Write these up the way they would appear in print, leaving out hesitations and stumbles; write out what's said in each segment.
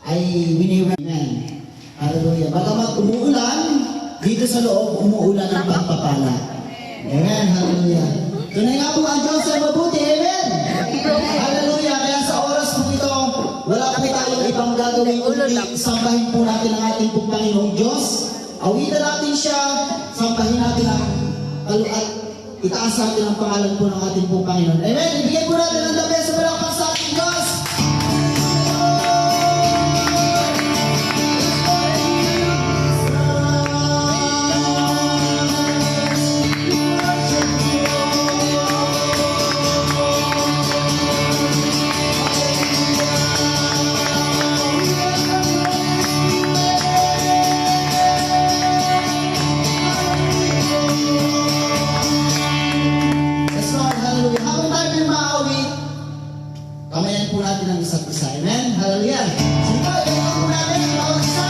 ay winiwenen. Hallelujah. Bagamat umuulan, dito sa loob, umuulan ng pagpapala. Amen. Hallelujah. Tunay nga po ang Diyos ay mabuti. Amen. Hallelujah. Kaya sa oras po ito, wala po tayong ibang gagawin kundi sambahin po natin ang ating pong Panginoong Diyos. Awitan natin siya, sambahin natin ang at itaas natin ang pangalan po ng ating pong Panginoon. Amen. Ibigay po natin ang dapat sa palakpak sa ating Diyos. Kamayan po natin ang isa't isa. Amen? Hallelujah! Sige po, ibigay po natin ang bawat isa.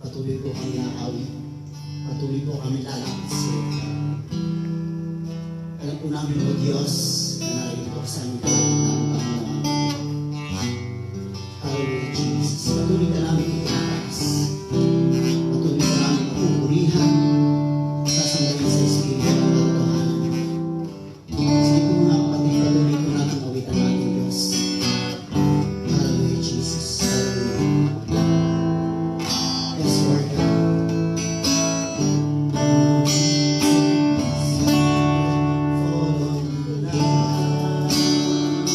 Patuloy po kami nakawin. Patuloy po kami lalakad sa iyo. Alam po namin, O Diyos, na narinig ko sa aming kalagitnaan, Panginoon. Hallelujah, Jesus. Patuloy ka namin itaas. Patuloy ka namin pupurihan. Sasandarin sa Espiritu ng katotohanan. Sige po mga kapatid, patuloy po natin awitan natin, Diyos. Hallelujah, Jesus. Hallelujah. Yes, Lord God. Follow the light.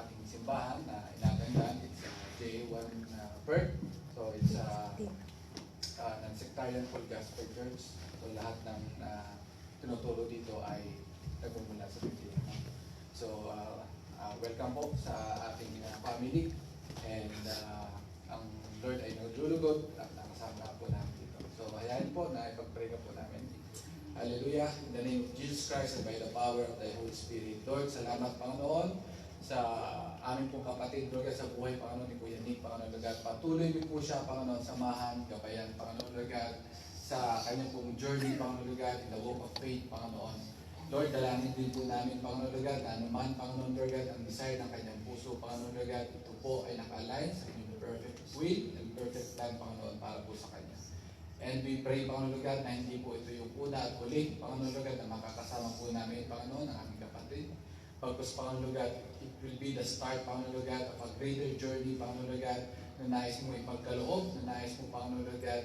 ating simbahan na inagandahan. It's J1 Perth. So it's non-sectarian full gospel church. So lahat ng tinuturo dito ay nagmumula sa Biblia. So welcome po sa ating family, and ang Lord ay naglulugod at nakasama po namin dito. So hayaan po na ipag-pray na po namin. Hallelujah. In the name of Jesus Christ and by the power of the Holy Spirit. Lord, salamat Panginoon sa aming pong kapatid, Lord, sa buhay Panginoon ni Kuya Nick, Panginoon Lord. Patuloy niyo po siya, Panginoon, samahan, gabayan, Panginoon Lord, sa kanyang pong journey, Panginoon Lord, in the walk of faith, Panginoon. Lord, dalangin din po namin, Panginoon Lord, na naman, Panginoon Lord, ang desire ng kanyang puso, Panginoon Lord, ito po ay naka-align sa inyong perfect will and perfect plan, Panginoon, para po sa kanya. And we pray, Panginoon Lord, na hindi po ito yung una at huli, Panginoon Lord, na makakasama po namin, Panginoon, ang aming kapatid. Pagkos, Panginoon Lord, it will be the start, Panginoon Lord, of a greater journey, Panginoon Lord, na nais mo ipagkaloob, na nais mo, Panginoon Lord,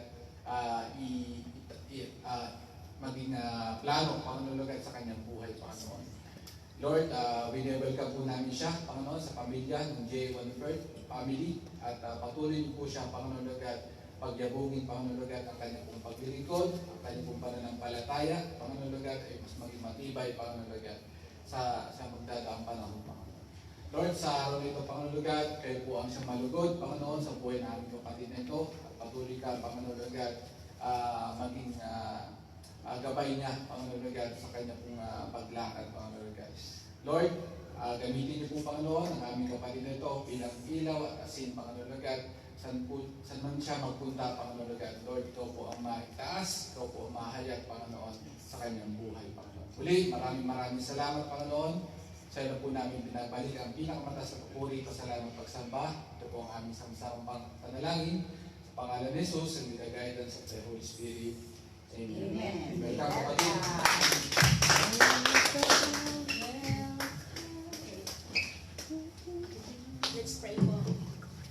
maging plano, Panginoon Lord, sa kanyang buhay, Panginoon. Lord, welcome po namin siya, Panginoon, sa pamilya ng J1 Perth family, at patuloy niyo po siya, Panginoon Lord, pagyabungin, Panginoon Lord, ang kanyang pong paglilingkod, ang kanyang pong pananampalataya, Panginoon Lord, ay mas maging matibay, Panginoon Lord, sa magdadaang panahon, Panginoon. Lord, sa araw nito, Panginoon Lord, kayo po ang siyang malugod, Panginoon, sa buhay na aming kapatid na ito. At patuloy ka, Panginoon Lord, maging gabay niya, Panginoon Lord, sa kanya pong paglakad, Panginoon Lord. Lord, gamitin niyo po, Panginoon, ang aming kapatid na ito bilang ilaw at asin, Panginoon Lord, saan man siya magpunta, Panginoon Lord, ito po ang maitaas, ito po ang mahayag, Panginoon, sa kanyang buhay, Panginoon. Muli, maraming salamat, Panginoon. Sa iyo po namin binabalik ang pinakamataas na papuri, pasalamat, pagsamba. Ito po ang aming samsamang panalangin. Sa pangalan ni Jesus, and with the guidance of the Holy Spirit. Amen. Amen. Welcome, kapatid. Let's pray po.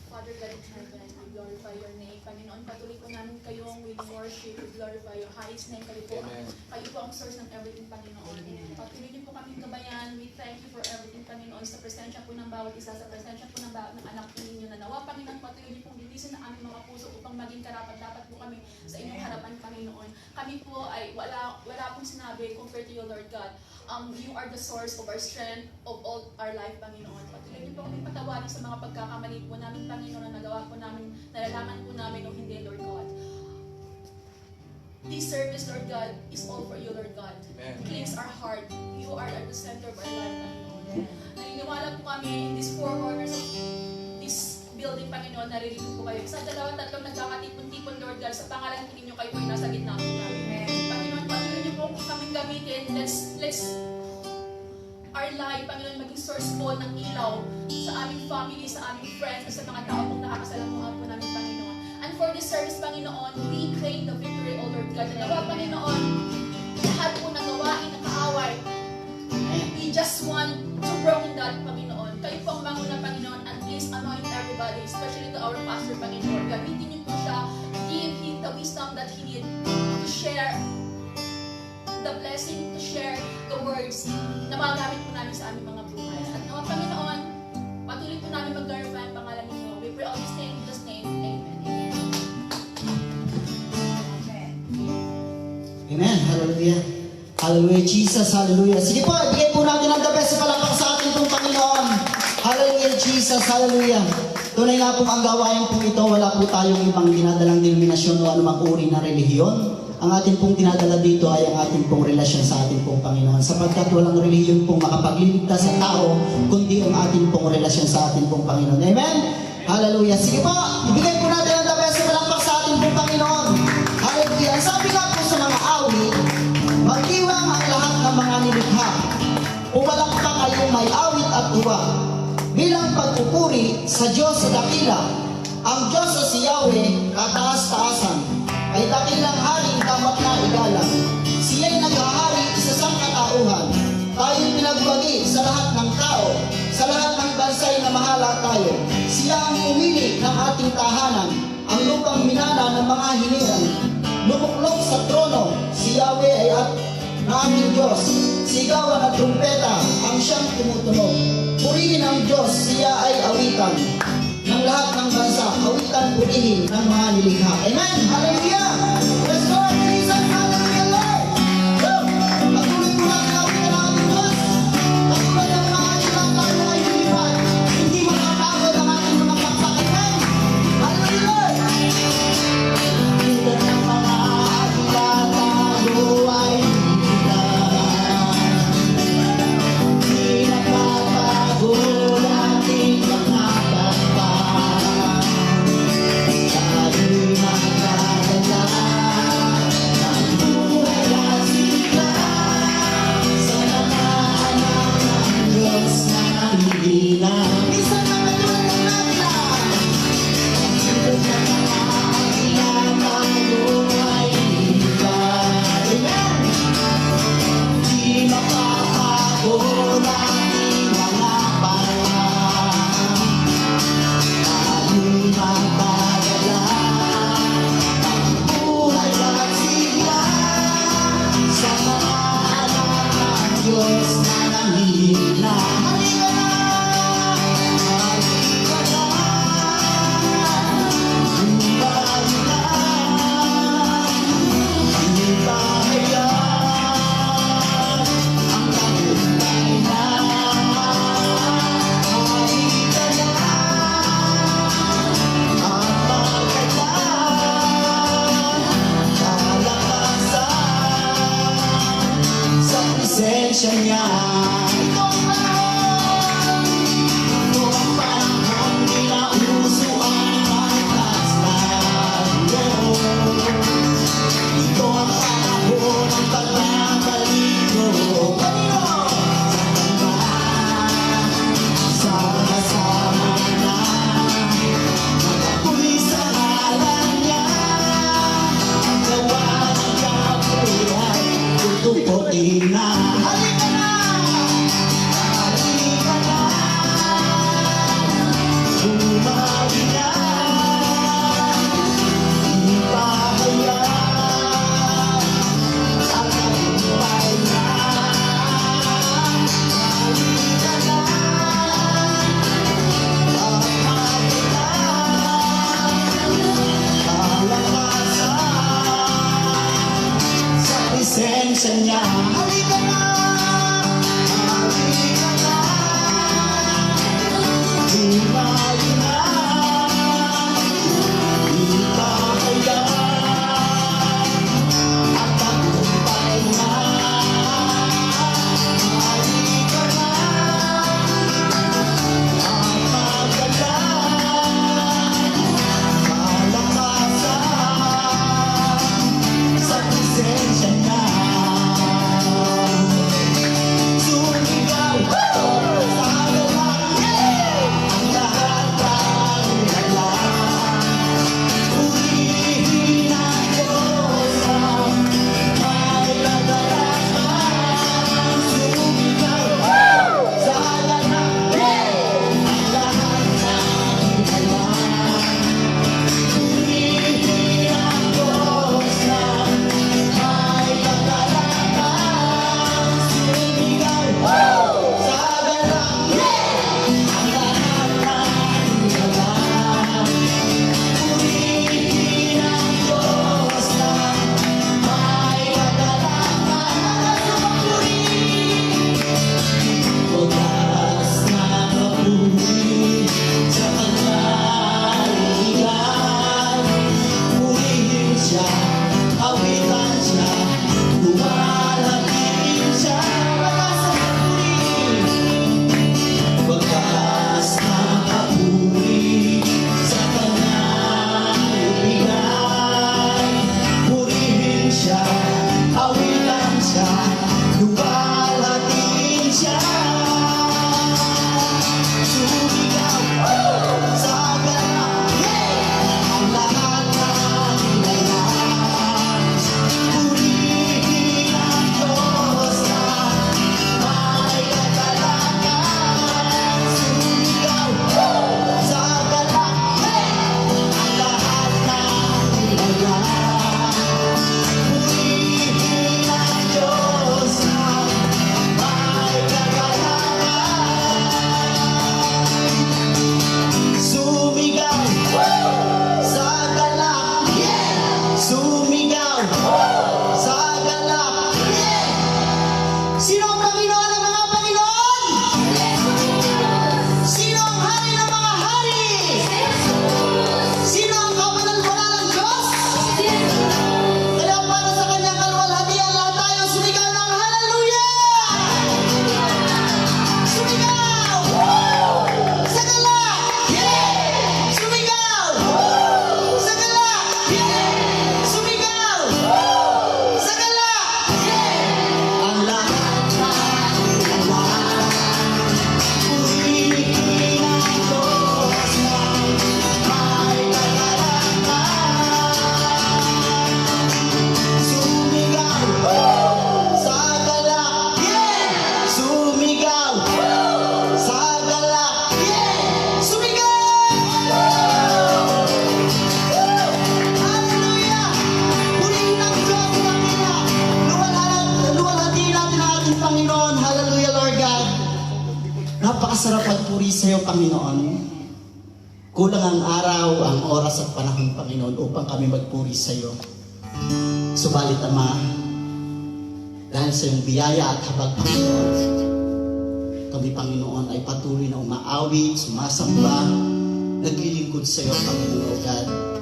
Father God in heaven, we glorify your name. Panginoon, patuloy po namin kayong we worship, we glorify your highest name. Kayo po, kayo po ang source ng everything, Panginoon. Patuloy niyo po kaming gabayan. We thank you for everything, Panginoon. Sa presensya po ng bawat isa, sa presensya po ng bawat ng anak ninyo na nawa, Panginoon, patuloy niyo pong linisin ang aming mga puso upang maging karapat-dapat po kami sa inyong harapan, Panginoon. Kami po ay wala pong sinabi compared to you, Lord God. You are the source of our strength of all our life, Panginoon. Patuloy niyo po kami patawarin sa mga pagkakamali po namin, Panginoon, na nagawa po namin, nalalaman po namin o hindi, Lord God. This service, Lord God, is all for you, Lord God. Cleanse our heart. You are at the center of our life, Panginoon. Naniniwala po kami in these four corners of this building, Panginoon, naririnig po kayo. Sa dalawa, tatlong nagkakatipon-tipon, Lord God, sa pangalan ninyo kayo po ay nasa gitna po namin. Panginoon, patuloy niyo po kaming gamitin. Let's our life, Panginoon, maging source po ng ilaw sa aming family, sa aming friends, at sa mga tao pong nakakasalamuhan po namin, Panginoon. And for this service, Panginoon, we claim the victory, O Lord God. Nawa, Panginoon, lahat po ng gawain, ng kaaway, we just want to broken that, Panginoon. Kayo po ang manguna, Panginoon, and please anoint everybody, especially to our pastor, Panginoon. Gamitin niyo po siya, give him the wisdom that he needs to share the blessing, to share the words na magagamit po namin sa aming mga buhay. At nawa, Panginoon, patuloy po namin mag-glorify ang pangalan ninyo. We pray all this name in Jesus' name. Amen. Amen. Hallelujah. Hallelujah, Jesus. Hallelujah. Sige po, ibigay po natin ang the best sa palakpak sa ating pong Panginoon. Hallelujah, Jesus. Hallelujah. Tunay nga pong ang gawain pong ito, wala po tayong ibang dinadalang denominasyon o anumang uri na relihiyon. Ang ating pong dinadala dito ay ang ating pong relasyon sa ating pong Panginoon. Sapagkat walang relihiyon pong makapagliligtas sa tao, kundi ang ating pong relasyon sa ating pong Panginoon. Amen? Hallelujah. Sige po, ibigay po natin ang the best sa palakpak sa ating pong Panginoon. Hallelujah. Ang sabi nga po sa mga awit, mag-iwang ang lahat ng mga nilikha. Pumalakpak kayong may awit at uwa. Bilang pagpupuri sa Diyos sa dakila, ang Diyos sa si Yahweh kataas-taasan, ay dakilang haring dapat na igalang. Siya'y naghahari sa sangkatauhan. Tayo'y pinagbagi sa lahat ng tao, sa lahat ng bansay na mahala tayo. Siya ang pumili ng ating tahanan, ang lupang minana ng mga hiniran. Lumuklok sa trono, si Yahweh ay at na aming Diyos. Sigawan at trumpeta ang siyang tumutunog. Purihin ang Diyos, si kawitan ng lahat ng bansa, kawitan purihin ng mga nilikha. Amen! Hallelujah! Yes, Lord Jesus! Hallelujah, Lord! Woo! Patuloy po natin kawitan ng ating Diyos. Katulad ng mga ilang tayo ay lilipat. Hindi makapagod ang ating mga pakpak. Amen! Hallelujah, Lord! Katulad ng mga ilang tayo ay lilipat. Di mapapago nating mga pakpak. Tayo'y magdadala ng buhay at sigla sa mga anak ng Diyos na nanghihina. Minsan na matulad ng nagla. Tulad ng mga agila tayo ay lilipat. Amen! Di mapapago nating mga pakpak. Tayo'y magdadala ng buhay at sigla sa mga anak ng Diyos na nanghihina. Halika na! Halika na! Lumbahin na! Hindi pa hayaan ang tagumpay na. Halika na! Ang magandang kalakasan sa presensya niya. Ito ang panahon, di na uso ang magtas na loob. Ito ang panahon ng pagbabaligo. Kanino? Sa Kanya, sama-sama na. Ako'y sa ngalan niya, ang gawa ng kabuhay, tutupuin na. Halika na! Halika na! Bumawi na! Di pa hayaan ang tagumpay na. Halika na! Ang kalakasan sa presensya niya. Halika na! Halika na! Bumawi na! Napakasarap magpuri sa iyo, Panginoon. Kulang ang araw, ang oras at panahon, Panginoon, upang kami magpuri sa iyo. Subalit, Ama, dahil sa iyong biyaya at habag, Panginoon, kami, Panginoon, ay patuloy na umaawit, sumasamba, naglilingkod sa iyo, Panginoon, O God.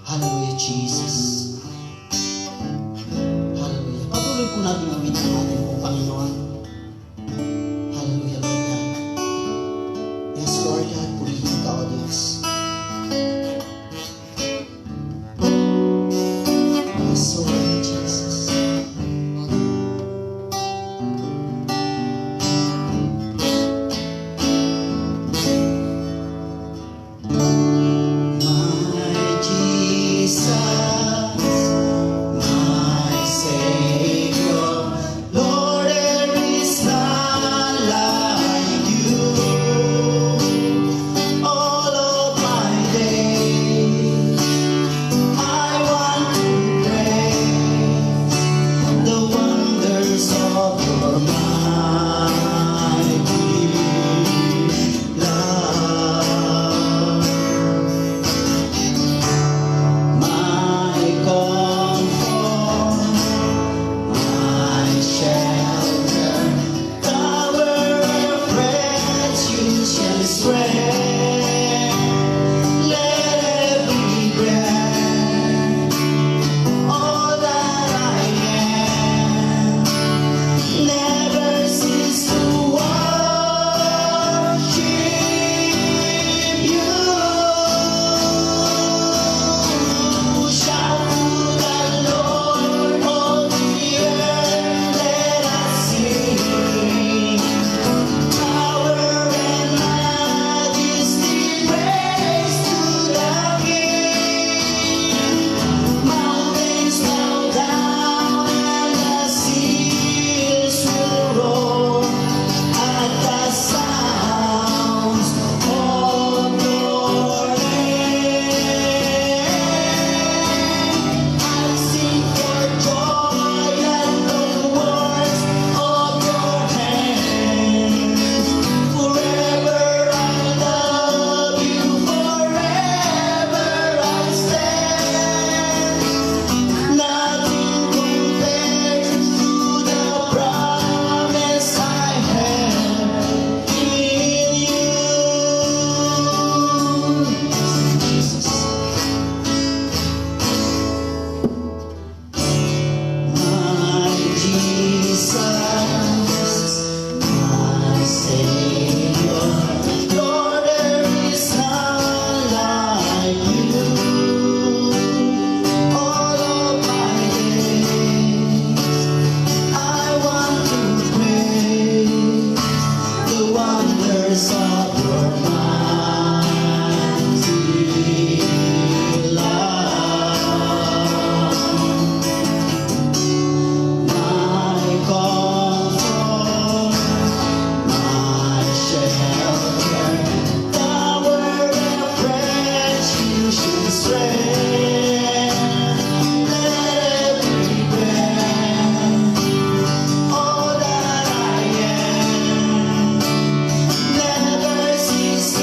Hallelujah, Jesus. Hallelujah. Patuloy po natin ang witness natin po, Panginoon. Hallelujah, Lord God. Yes, Lord God, purihin ka, O Diyos. Yes, Lord Jesus. My Jesus, my Savior, Lord, there is none like you. All of my days, I want to praise the wonders of your mighty love. My comfort, my shelter, tower of refuge and strength. Let every breath, all that I am, never cease to worship you. Shout to the Lord, all the earth, let us sing. Power and majesty, praise to the King. Mountains bow down and the seas will roar at the sounds of your name. I sing for joy at the works of your hands. Forever I love you, forever I stand. Nothing compares to the promise I have in you. Jesus. My Jesus, my Savior, Lord, there is none like you. All of my days, I want to praise the wonders of your mighty love. My comfort, my shelter, tower of refuge and strength. Let every breath, all that I am, never cease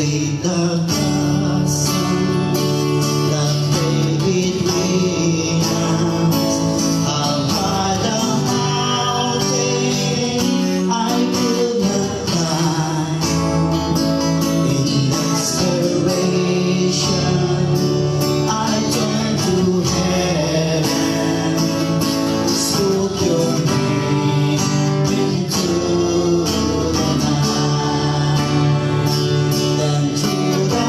great dark chasm that lay between us. How high the mountain I could not climb. In desperation, I turned to heaven, spoke your name into the night. Then till the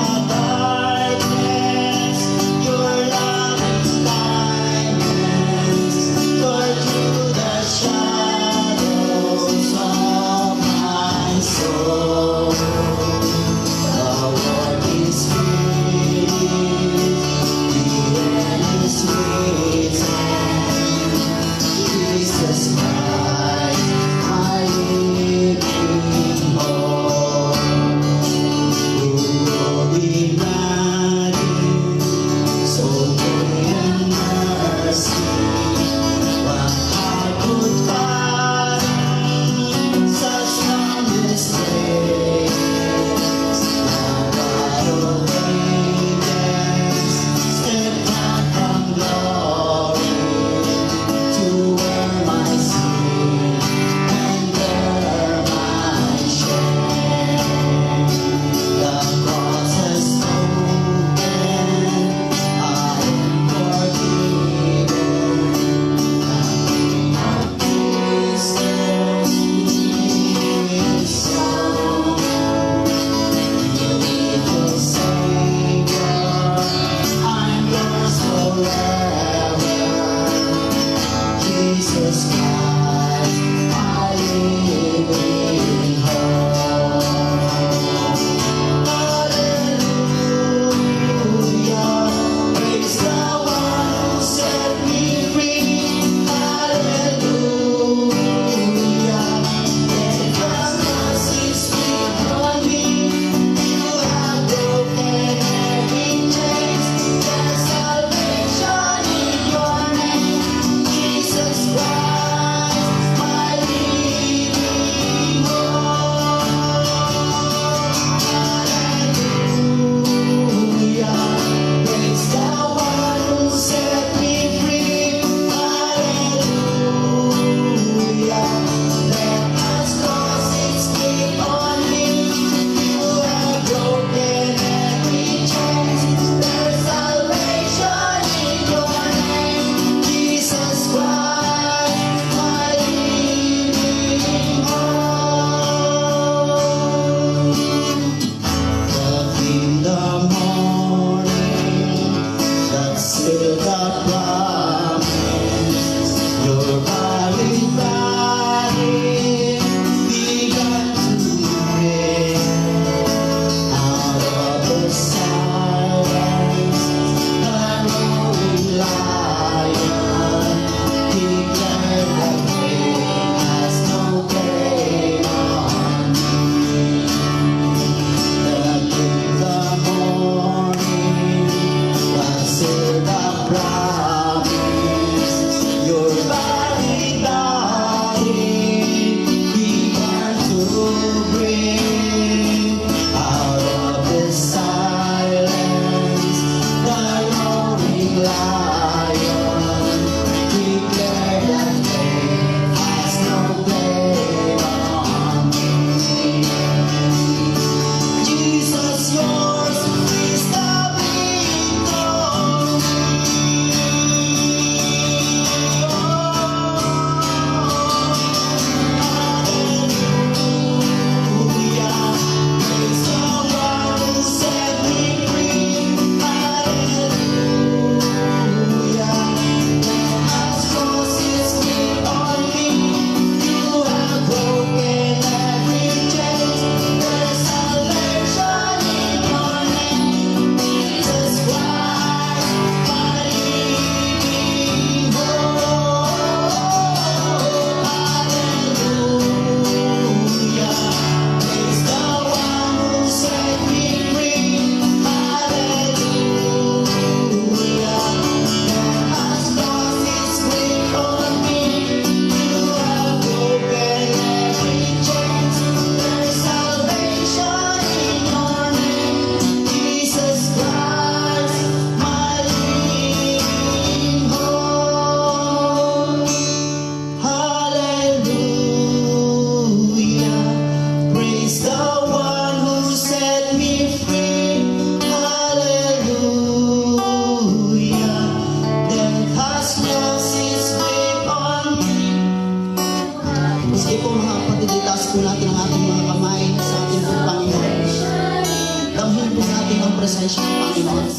presensya ng Panginoon.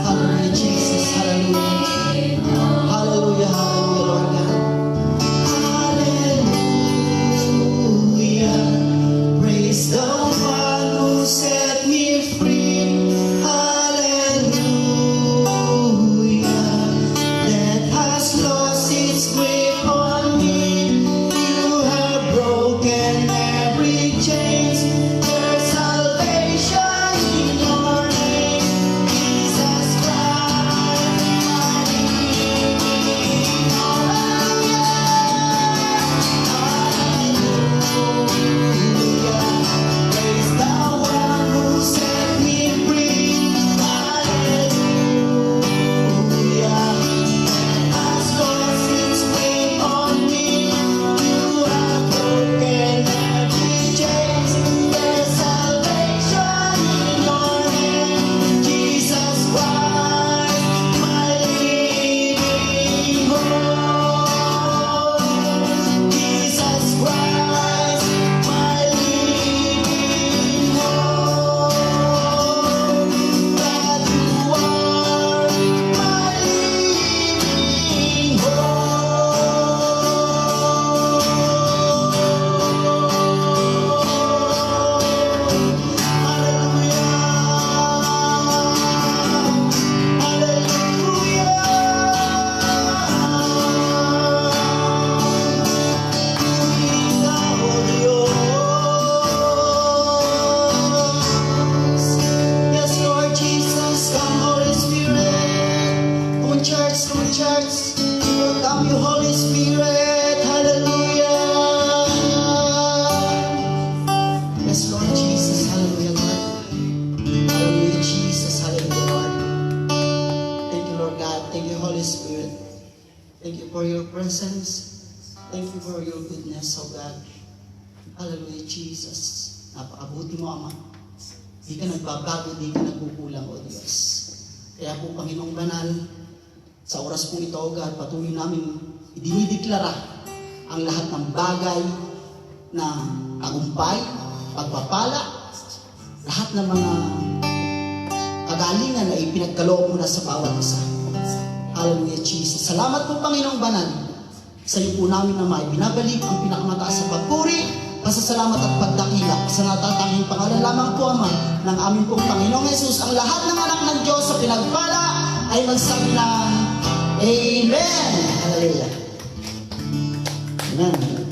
Hallelujah, Jesus. Hallelujah. Hallelujah, hallelujah, Lord God. Hallelujah. Praise the one who set me free. Hallelujah. That has lost its grip on me. You have broken every chains. There's salvation in your name, Jesus Christ, my Redeemer. Hallelujah. Praise the one who set me free. Hallelujah. Has lost its grip on me. You have broken every chains. There's salvation in your name, Jesus Christ, my living hope. Jesus Christ, my living hope. That you are my living hope. Yes, Lord Jesus, come Holy Spirit. Come on, church, come on, church. Welcome you, Holy Spirit. Hallelujah. Yes, Lord Jesus. Hallelujah, Lord. Hallelujah, Jesus. Hallelujah, Lord. Thank you, Lord God. Thank you, Holy Spirit. Thank you for your presence. Thank you for your goodness, oh God. Hallelujah, Jesus. Napakabuti mo, Ama. Di ka nagbabago, di ka nagkukulang, O Diyos. Kaya po, Panginoong Banal, sa oras po ito, O God, patuloy namin idinideklara ang lahat ng bagay na tagumpay, pagpapala, lahat ng mga kagalingan na ipinagkaloob mo na sa bawat isa. Hallelujah, Jesus. Salamat po, Panginoong Banal. Sa iyo po namin, Ama, ibinabalik ang pinakamataas sa pagpuri, pasasalamat at pagdakila sa natatanging pangalan lamang po, Ama, ng aming pong Panginoong Jesus. Ang lahat ng anak ng Diyos sa pinagpala ay magsabi ng Amen. Hallelujah. Amen.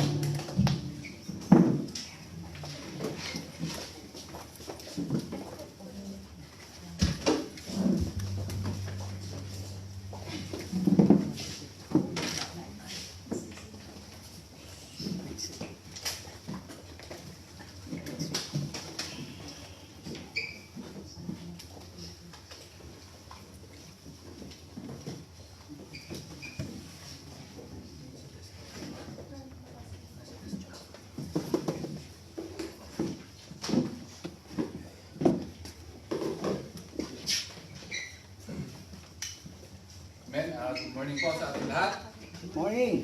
Amen. Good morning po sa ating lahat. Good morning.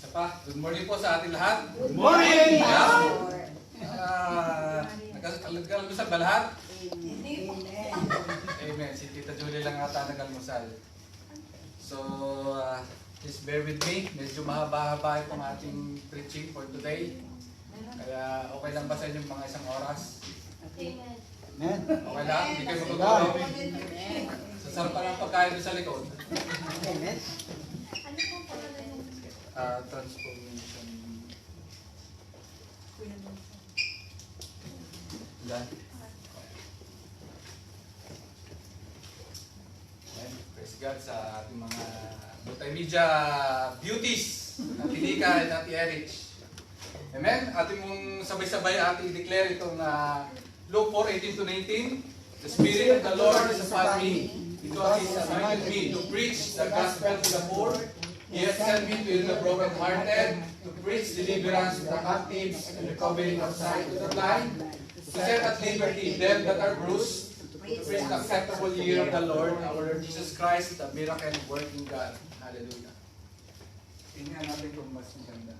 Isa pa, good morning po sa ating lahat. Good morning. Nag-almusal ba lahat? Amen. Si Tita Julie lang ata nag-almusal. So, please bear with me. Medyo mahaba-haba itong ating preaching for today. Kaya okay lang ba sa inyo mga isang oras? Amen. Amen. Okay lang? Hindi kayo magagawa. Sasarap pa ng pagkain doon sa likod. Amen. Ano pong pangalan ng Transformation. Ilan? Amen. Praise God sa ating mga multimedia beauties. Ate Nika at Ate Erich. Amen. Ating mong sabay-sabay ating i-declare itong Luke 4:18-19. The Spirit of the Lord is upon me, because He has anointed me to preach the gospel to the poor. He has sent me to heal the brokenhearted, to preach deliverance to the captives and recovering of sight to the blind, to set at liberty them that are bruised, to preach the acceptable year of the Lord, our Lord Jesus Christ, the miracle working God. Hallelujah. Tingnan natin kung mas maganda.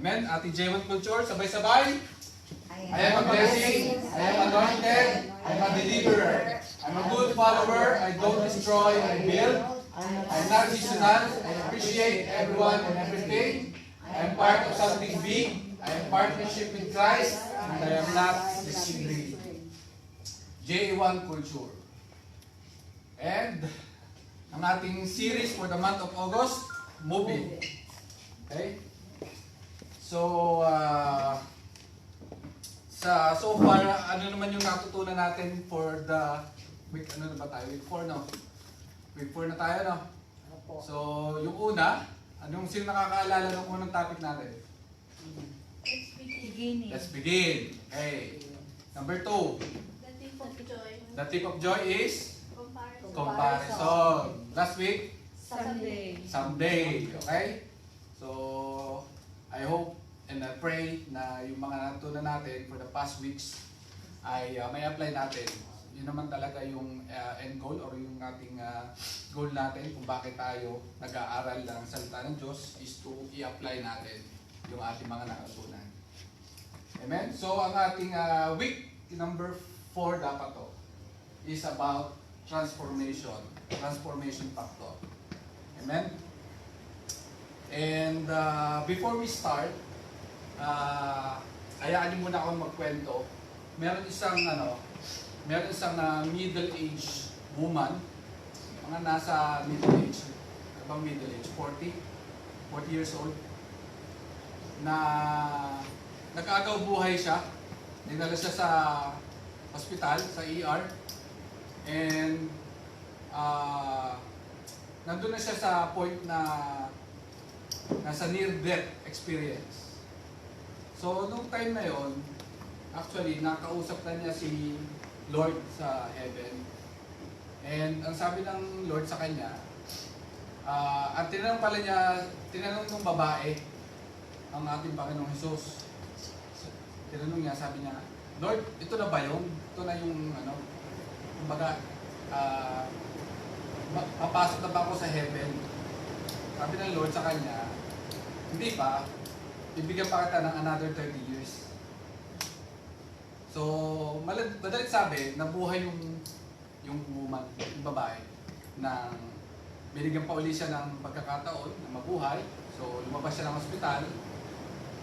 Amen? Ate J1 Culture, sabay-sabay. I am a blessing, I am anointed, I am a deliverer. I'm a good follower, I don't destroy, I build. I'm not seasonal, I appreciate everyone and everything. I am part of something big, I am partnership with Christ, and I am not disagree. J1 Culture. And ang ating series for the month of August, moving. Okay? So, so far, ano naman yung natutunan natin for the week, ano na ba tayo? Week 4, no? Week 4 na tayo, no? So, yung una, anong sino nakakaalala ng unang topic natin? Let's begin. Okay. Number 2, The tip of joy. the tip of joy is Comparison. comparison. Last week, Sunday. someday. Okay? So, I hope and I pray na yung mga natutunan natin for the past weeks ay may apply natin. Yun naman talaga yung end goal or yung ating goal natin kung bakit tayo nag-aaral ng salita ng Diyos is to i-apply natin yung ating mga natutunan. Amen? So, ang ating week number 4 dapat to is about transformation. Transformation factor. Amen? And before we start, hayaan niyo muna akong magkwento. Meron isang middle-aged woman, mga nasa middle age, abang middle age, 40 years old, na nag-agaw buhay siya. Dinala siya sa hospital, sa ER, and nandun na siya sa point na nasa near-death experience. So, nung time na yon, actually, nakausap na niya si Lord sa heaven. And ang sabi ng Lord sa kanya, at tinanong ng babae, ang ating Panginoong Jesus. Tinanong niya, sabi niya, Lord, ito na ba yun? Ito na yung, kumbaga, papasok na ba ako sa heaven? Sabi ng Lord sa kanya, hindi pa, bibigyan pa kita ng another 30 years. So, madalit sabi, nabuhay yung woman, yung babae, na binigyan pa uli siya ng pagkakataon na mabuhay. So, lumabas siya ng ospital.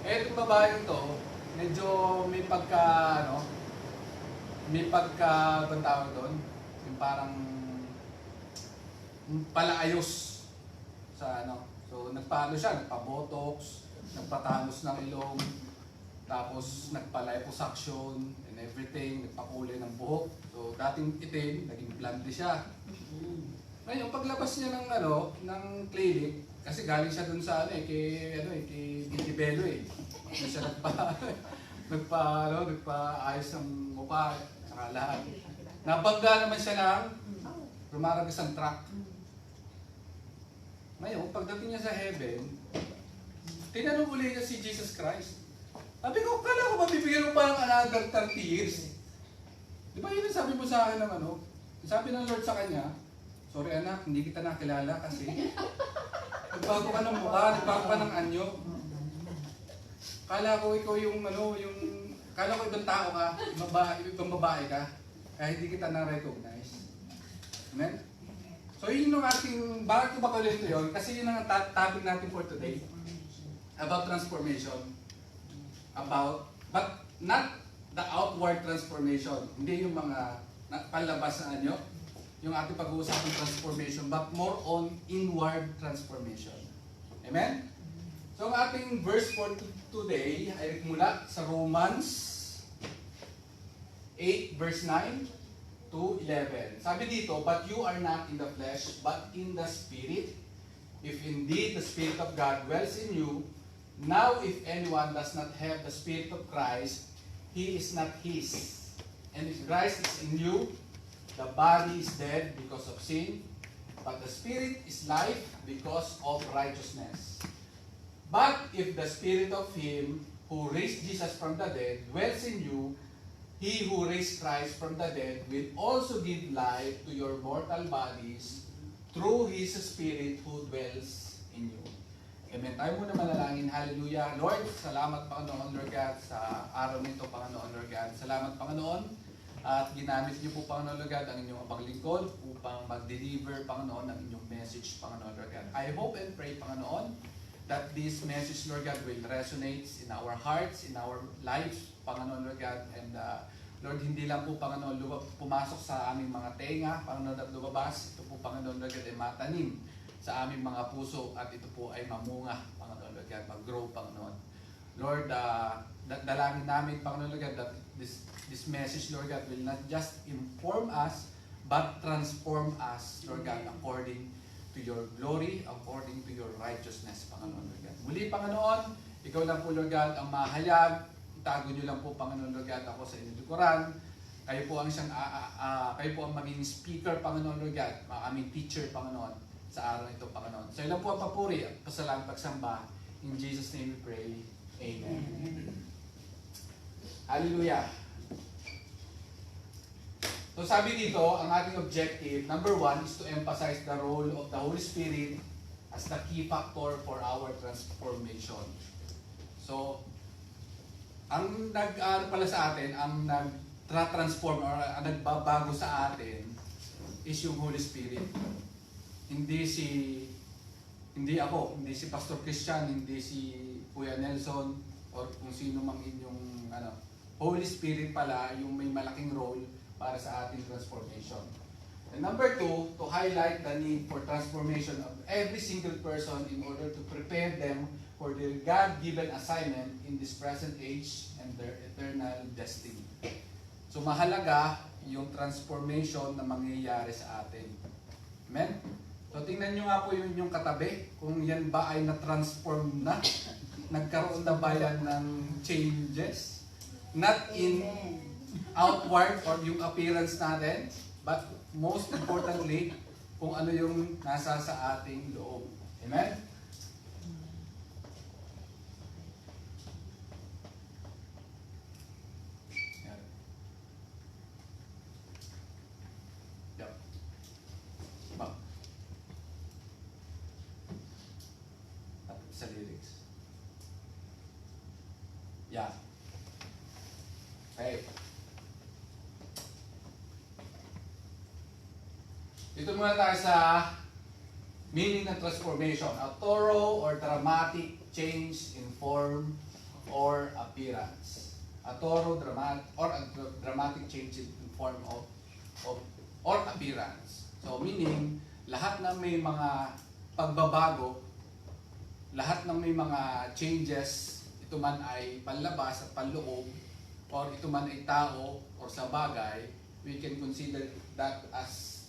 Eh, itong babae ito, medyo may bang tawag doon, yung parang palaayos sa So, nagpaano siya, nagpa-botox, nagpatangos ng ilong, tapos nagpa-liposuction and everything, nagpakulay ng buhok. So, dating itim, naging blonde siya. Ngayon, paglabas niya ng clinic, kasi galing siya dun sa kay Vicky Bello Hindi siya nagpa-ayos ng mukha, saka lahat. Nabangga naman siya ng rumaragas ang truck. Ngayon, pagdating niya sa heaven, tinanong uli niya si Jesus Christ. Sabi ko, kala ko mabibigyan mo pa ng another 30 years. Di ba yun ang sabi mo sa akin ng Sabi ng Lord sa kanya, sorry anak, hindi kita nakilala kasi nagbago ka ng mukha, nagbago ka ng anyo. Kala ko ikaw kala ko ibang tao ka, ibang babae ka, kaya hindi kita na-recognize. Amen? So yun yung bakit ko ba ulit yun? Kasi yun ang topic natin for today. About transformation. But not the outward transformation. Hindi yung mga palabas na yung ating pag-uusapang transformation, but more on inward transformation. Amen? So ang ating verse for today ay mula sa Romans 8 verse 9 to 11. Sabi dito, but you are not in the flesh, but in the Spirit. If indeed the Spirit of God dwells in you, now if anyone does not have the Spirit of Christ, he is not his. And if Christ is in you, the body is dead because of sin, but the Spirit is life because of righteousness. But if the Spirit of Him who raised Jesus from the dead dwells in you, He who raised Christ from the dead will also give life to your mortal bodies through His Spirit who dwells in you. Amen. Tayo muna manalangin. Hallelujah. Lord, salamat Panginoon, Lord God, sa araw nito, Panginoon, Lord God. Salamat, Panginoon. At ginamit niyo po, Panginoon, Lord God, ang inyong abang lingkod upang mag-deliver, Panginoon, ng inyong message, Panginoon, Lord God. I hope and pray, Panginoon, that this message, Lord God, will resonate in our hearts, in our lives, Panginoon, Lord God. And Lord, hindi lang po, Panginoon, pumasok sa aming mga tenga, Panginoon, at lumabas. Ito po, Panginoon, Lord God, ay matanim sa aming mga puso at ito po ay mamunga, Panginoon, Lord God, mag-grow, Panginoon. Lord, dalangin namin, Panginoon, Lord God, that this message, Lord God, will not just inform us, but transform us, Lord God, according to your glory, according to your righteousness, Panginoon, Lord God. Muli, Panginoon, ikaw lang po, Lord God, ang mahayag. Itago niyo lang po, Panginoon, Lord God, ako sa inyong likuran. Kayo po ang kayo po ang maging speaker, Panginoon, Lord God, ang aming teacher, Panginoon, sa araw ito, Panginoon. So ilang po ang papuri at pasalamat pagsamba. In Jesus' name we pray. Amen. Hallelujah. So sabi dito, ang ating objective, number 1, is to emphasize the role of the Holy Spirit as the key factor for our transformation. So, ang pala sa atin, ang nag-transform or ang nagbabago sa atin is yung Holy Spirit. Hindi ako, hindi si Pastor Christian, hindi si Kuya Nelson, or kung sino mang inyong Holy Spirit pala yung may malaking role para sa ating transformation. And number 2, to highlight the need for transformation of every single person in order to prepare them for their God-given assignment in this present age and their eternal destiny. So mahalaga yung transformation na mangyayari sa atin. Amen? So tingnan nyo nga po yung katabi, kung yan ba ay na-transform na, nagkaroon na ba yan ng changes? Not in outward or yung appearance natin, but most importantly, kung ano yung nasa sa ating loob. Amen? Yan. Yep. Ba? Sa lyrics. Yeah. Okay. Dito muna tayo sa meaning ng transformation. A thorough or dramatic change in form or appearance. A thorough, dramatic change in form or appearance. So meaning, lahat na may mga pagbabago, lahat ng may mga changes, ito man ay panlabas at panloob, or ito man ay tao or sa bagay, we can consider that as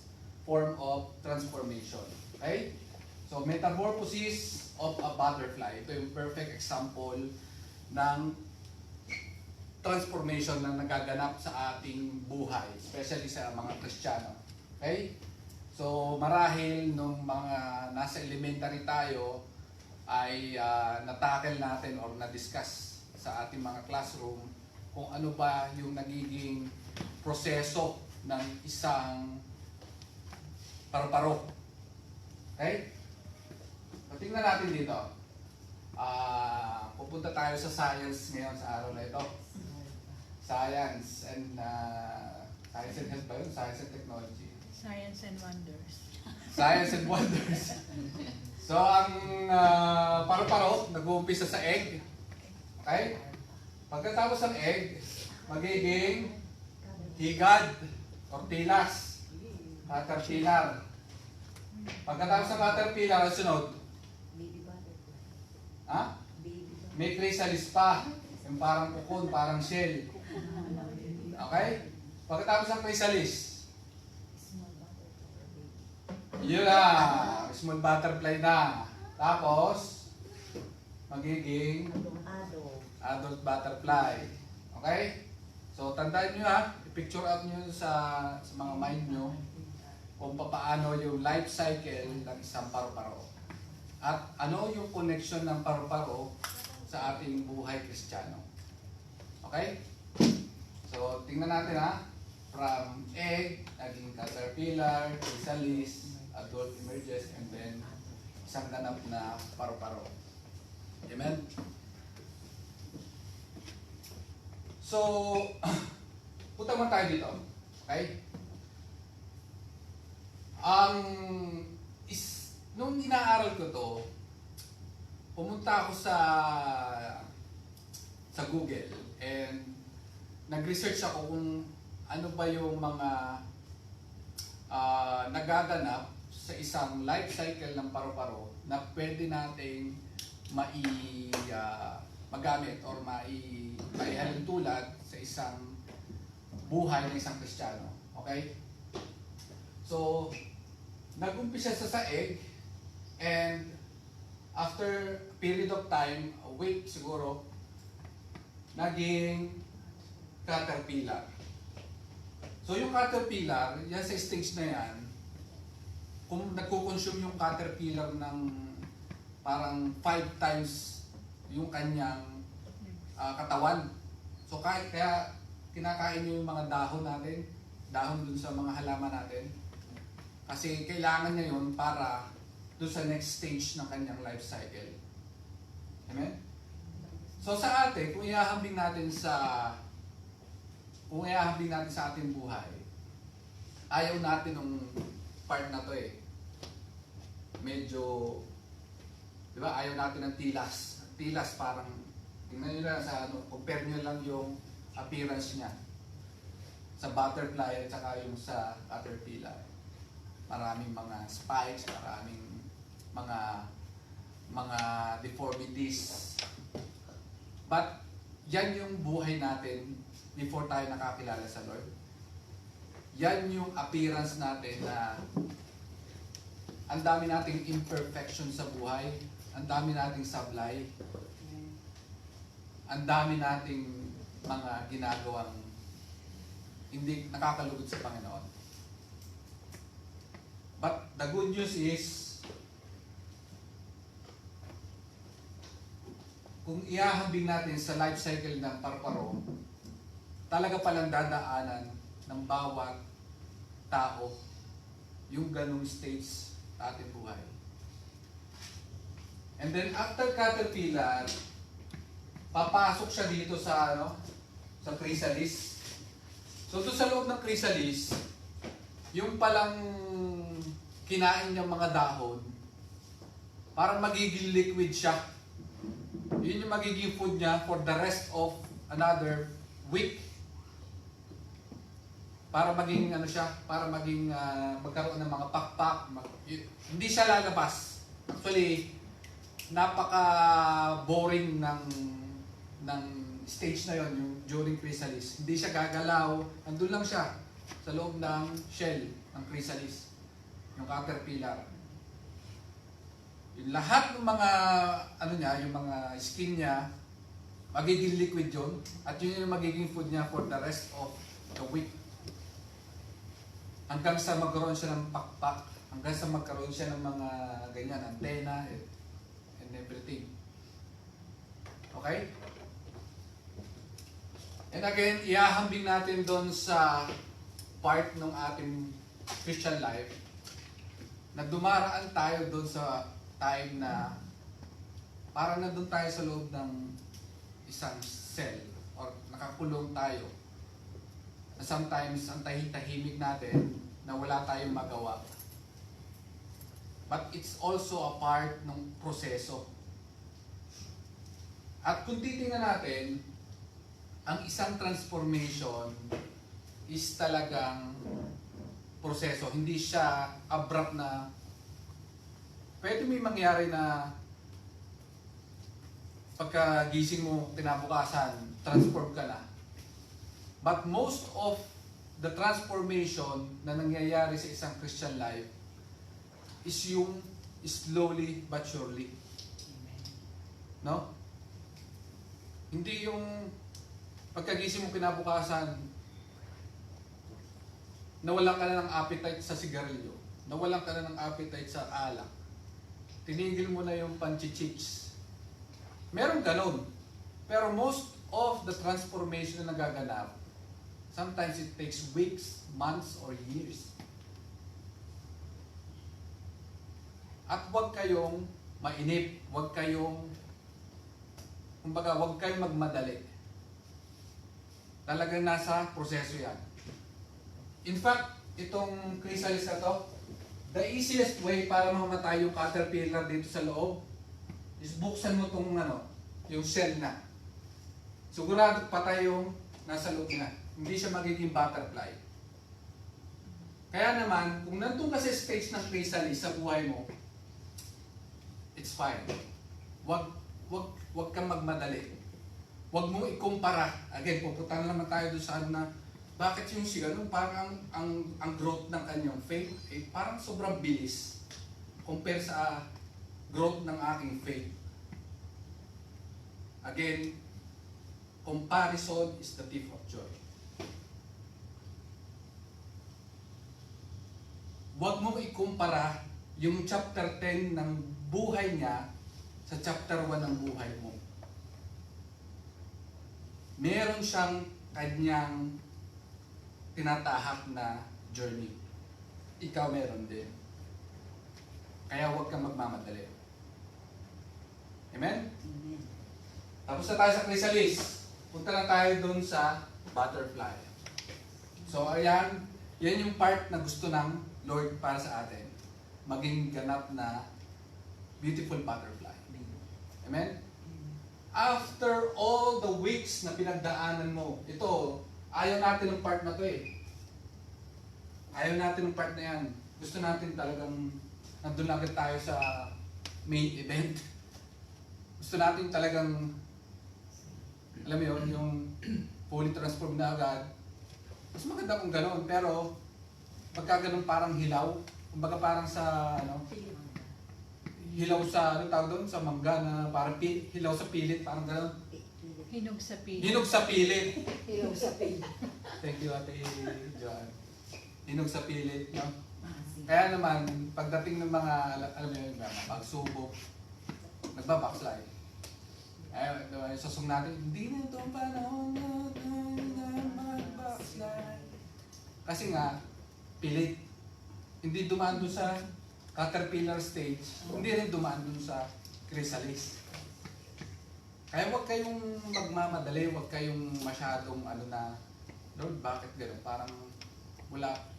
form of transformation. Okay? So, metamorphosis of a butterfly. Ito yung perfect example ng transformation na nagaganap sa ating buhay, especially sa mga Kristiyano. Okay? So, marahil nung mga nasa elementary tayo, ay natackle natin or na-discuss sa ating mga classroom kung ano ba yung nagiging proseso ng isang paru-paro. Okay? So, tingnan natin dito. Pupunta tayo sa science ngayon sa araw na ito. Science and health ba yun? Science and technology. Science and wonders. Science and wonders. So, ang paru-paro, nag-uumpisa sa egg. Okay? Pagkatapos ng egg, magiging higad or tilas. Caterpillar. Pagkatapos ng caterpillar, ang sunod? Ha? May chrysalis pa. Yung parang kukon, parang shell. Okay? Pagkatapos ng chrysalis, yun na, small butterfly na. Tapos, magiging adult butterfly. Okay? So, tandaan nyo ha, i-picture out nyo sa mga mind nyo kung paano yung life cycle ng isang paru-paro. At ano yung connection ng paru-paro sa ating buhay Kristiyano. Okay? So, tingnan natin ha. From egg, naging caterpillar, chrysalis, adult emerges, and then isang ganap na paru-paro. Amen? So, punta mo tayo dito. Okay? Nung inaaral ko to, pumunta ako sa Google and nag-research ako kung ano ba yung mga nagaganap sa isang life cycle ng paru-paro na pwede nating magamit or maihalin tulad sa isang buhay ng isang Kristiyano. Okay? So, nag-umpisa sa saeg and after a period of time, a week siguro, naging caterpillar. So yung caterpillar, yan sa stage na yan, kung nagko-consume yung caterpillar ng parang 5 times yung kanyang katawan. So kaya kinakain nyo yung mga dahon natin, dahon dun sa mga halaman natin. Kasi kailangan niya yun para dun sa next stage ng kanyang life cycle. Amen? So sa atin, kung ihahambing natin sa ating buhay, ayaw natin ng part na to eh. Medyo, di ba, ayaw natin ng tilas. Tilas parang, tingnan nyo lang sa compare nyo lang yung appearance niya sa butterfly at saka yung sa caterpillar. Maraming mga spikes, maraming mga deformities. But yan yung buhay natin before tayo nakakilala sa Lord. Yan yung appearance natin na ang dami nating imperfection sa buhay, ang dami nating sablay, ang dami nating mga ginagawang hindi nakakalugod sa Panginoon. But the good news is, kung ihahambing natin sa life cycle ng paru-paro, talaga palang dadaanan ng bawat tao yung ganung stage sa ating buhay. And then after caterpillar, papasok siya dito sa sa chrysalis. So doon sa loob ng chrysalis, yung palang kinain niyang mga dahon, parang magiging liquid siya. Yun yung magiging food niya for the rest of another week. Para maging magkaroon ng mga pakpak. Hindi siya lalabas. Actually, napaka-boring ng stage na yon, yung during chrysalis. Hindi siya gagalaw. Andun lang siya sa loob ng shell ng chrysalis. Yung caterpillar. Yung lahat ng mga yung mga skin niya, magiging liquid yun. At yun yung magiging food niya for the rest of the week. Hanggang sa magkaroon siya ng pakpak, hanggang sa magkaroon siya ng mga ganyan, antena, and everything. Okay? And again, ihahambing natin doon sa part ng ating Christian life na dumaraan tayo doon sa time na parang nandun tayo sa loob ng isang cell or nakakulong tayo. Na sometimes ang tahimik natin na wala tayong magawa. But it's also a part ng proseso. At kung titingnan natin, ang isang transformation is talagang proseso. Hindi siya abrupt na pwede may mangyari na pagkagising mo, kinabukasan, transform ka na. But most of the transformation na nangyayari sa isang Christian life is yung slowly but surely. No? Hindi yung pagkagising mo kinabukasan, nawalan ka na ng appetite sa sigarilyo, nawalan ka na ng appetite sa alak, tinigil mo na yung panchichiks. Meron ganun. Pero most of the transformation na nagaganap, sometimes it takes weeks, months, or years. At huwag kayong mainip, huwag kayong kumbaga, huwag kayong magmadali. Talagang nasa proseso yan. In fact, itong chrysalis na to, the easiest way para mamatay yung caterpillar dito sa loob is buksan mo tong yung shell na. Sigurado patay yung nasa loob na. Hindi siya magiging butterfly. Kaya naman, kung nandun ka sa stage ng chrysalis sa buhay mo, it's fine. Wag kang magmadali. Wag mo ikumpara. Again, pupunta naman tayo doon sa na bakit yung si parang ang growth ng kanyang faith parang sobrang bilis compare sa growth ng aking faith. Again, comparison is the thief of joy. Huwag mo ikumpara yung chapter 10 ng buhay niya sa chapter 1 ng buhay mo. Meron siyang kanyang tinatahak na journey. Ikaw meron din. Kaya huwag kang magmamadali. Amen? Tapos na tayo sa chrysalis. Punta na tayo dun sa butterfly. So ayan, yan yung part na gusto ng Lord para sa atin. Maging ganap na beautiful butterfly. Amen? After all the weeks na pinagdaanan mo, ito, ayaw natin ng part na to eh. Ayaw natin ng part na yan. Gusto natin talagang nandun agad tayo sa main event. Gusto natin talagang, alam mo yun, yung fully transformed na agad. Mas maganda kung gano'n, pero pagka gano'n parang hilaw. Kumbaga parang sa, hilaw sa, tawag doon, sa mangga na parang hilaw sa pilit, parang gano'n. Hinog sa pilit. Hinog sa pilit. Hinog sa pilit. Thank you, Ate Joan. Hinog sa pilit, no? Kaya naman, pagdating ng mga, alam mo yun, mga pagsubok, nagbabackslide. Ay, sa song natin, hindi na itong panahon na mag-backslide. Kasi nga, pilit. Hindi dumaan doon sa caterpillar stage, hindi rin dumaan doon sa chrysalis. Kaya huwag kayong magmamadali, huwag kayong masyadong Lord, bakit gano'n? Parang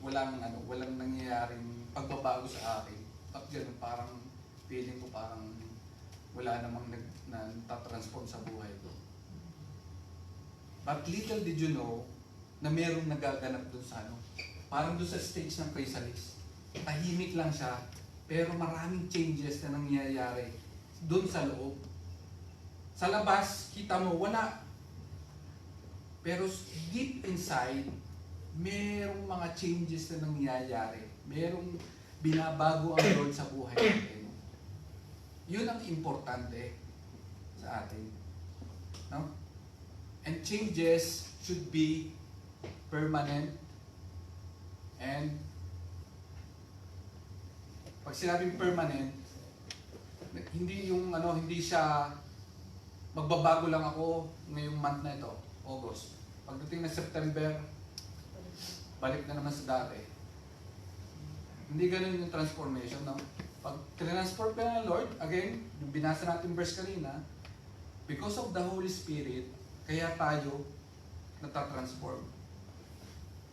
walang nangyayaring pagbabago sa akin. Bakit gano'n? Parang feeling ko parang wala namang nagtatransform sa buhay ko. But little did you know na mayroong nagaganap doon sa parang doon sa stage ng chrysalis. Tahimik lang siya, pero maraming changes na nangyayari doon sa loob. Sa labas, kita mo, wala. Pero deep inside, merong mga changes na nangyayari. Merong binabago ang Lord sa buhay natin. Yun ang importante sa atin. No? And changes should be permanent. And pag sinabing permanent, hindi yung hindi siya magbabago lang ako ngayong month na ito, August. Pagdating na September, balik na naman sa dati. Hindi ganun yung transformation, no? Pag transform ka ng Lord, again, yung binasa natin verse kanina, because of the Holy Spirit, kaya tayo natatransform.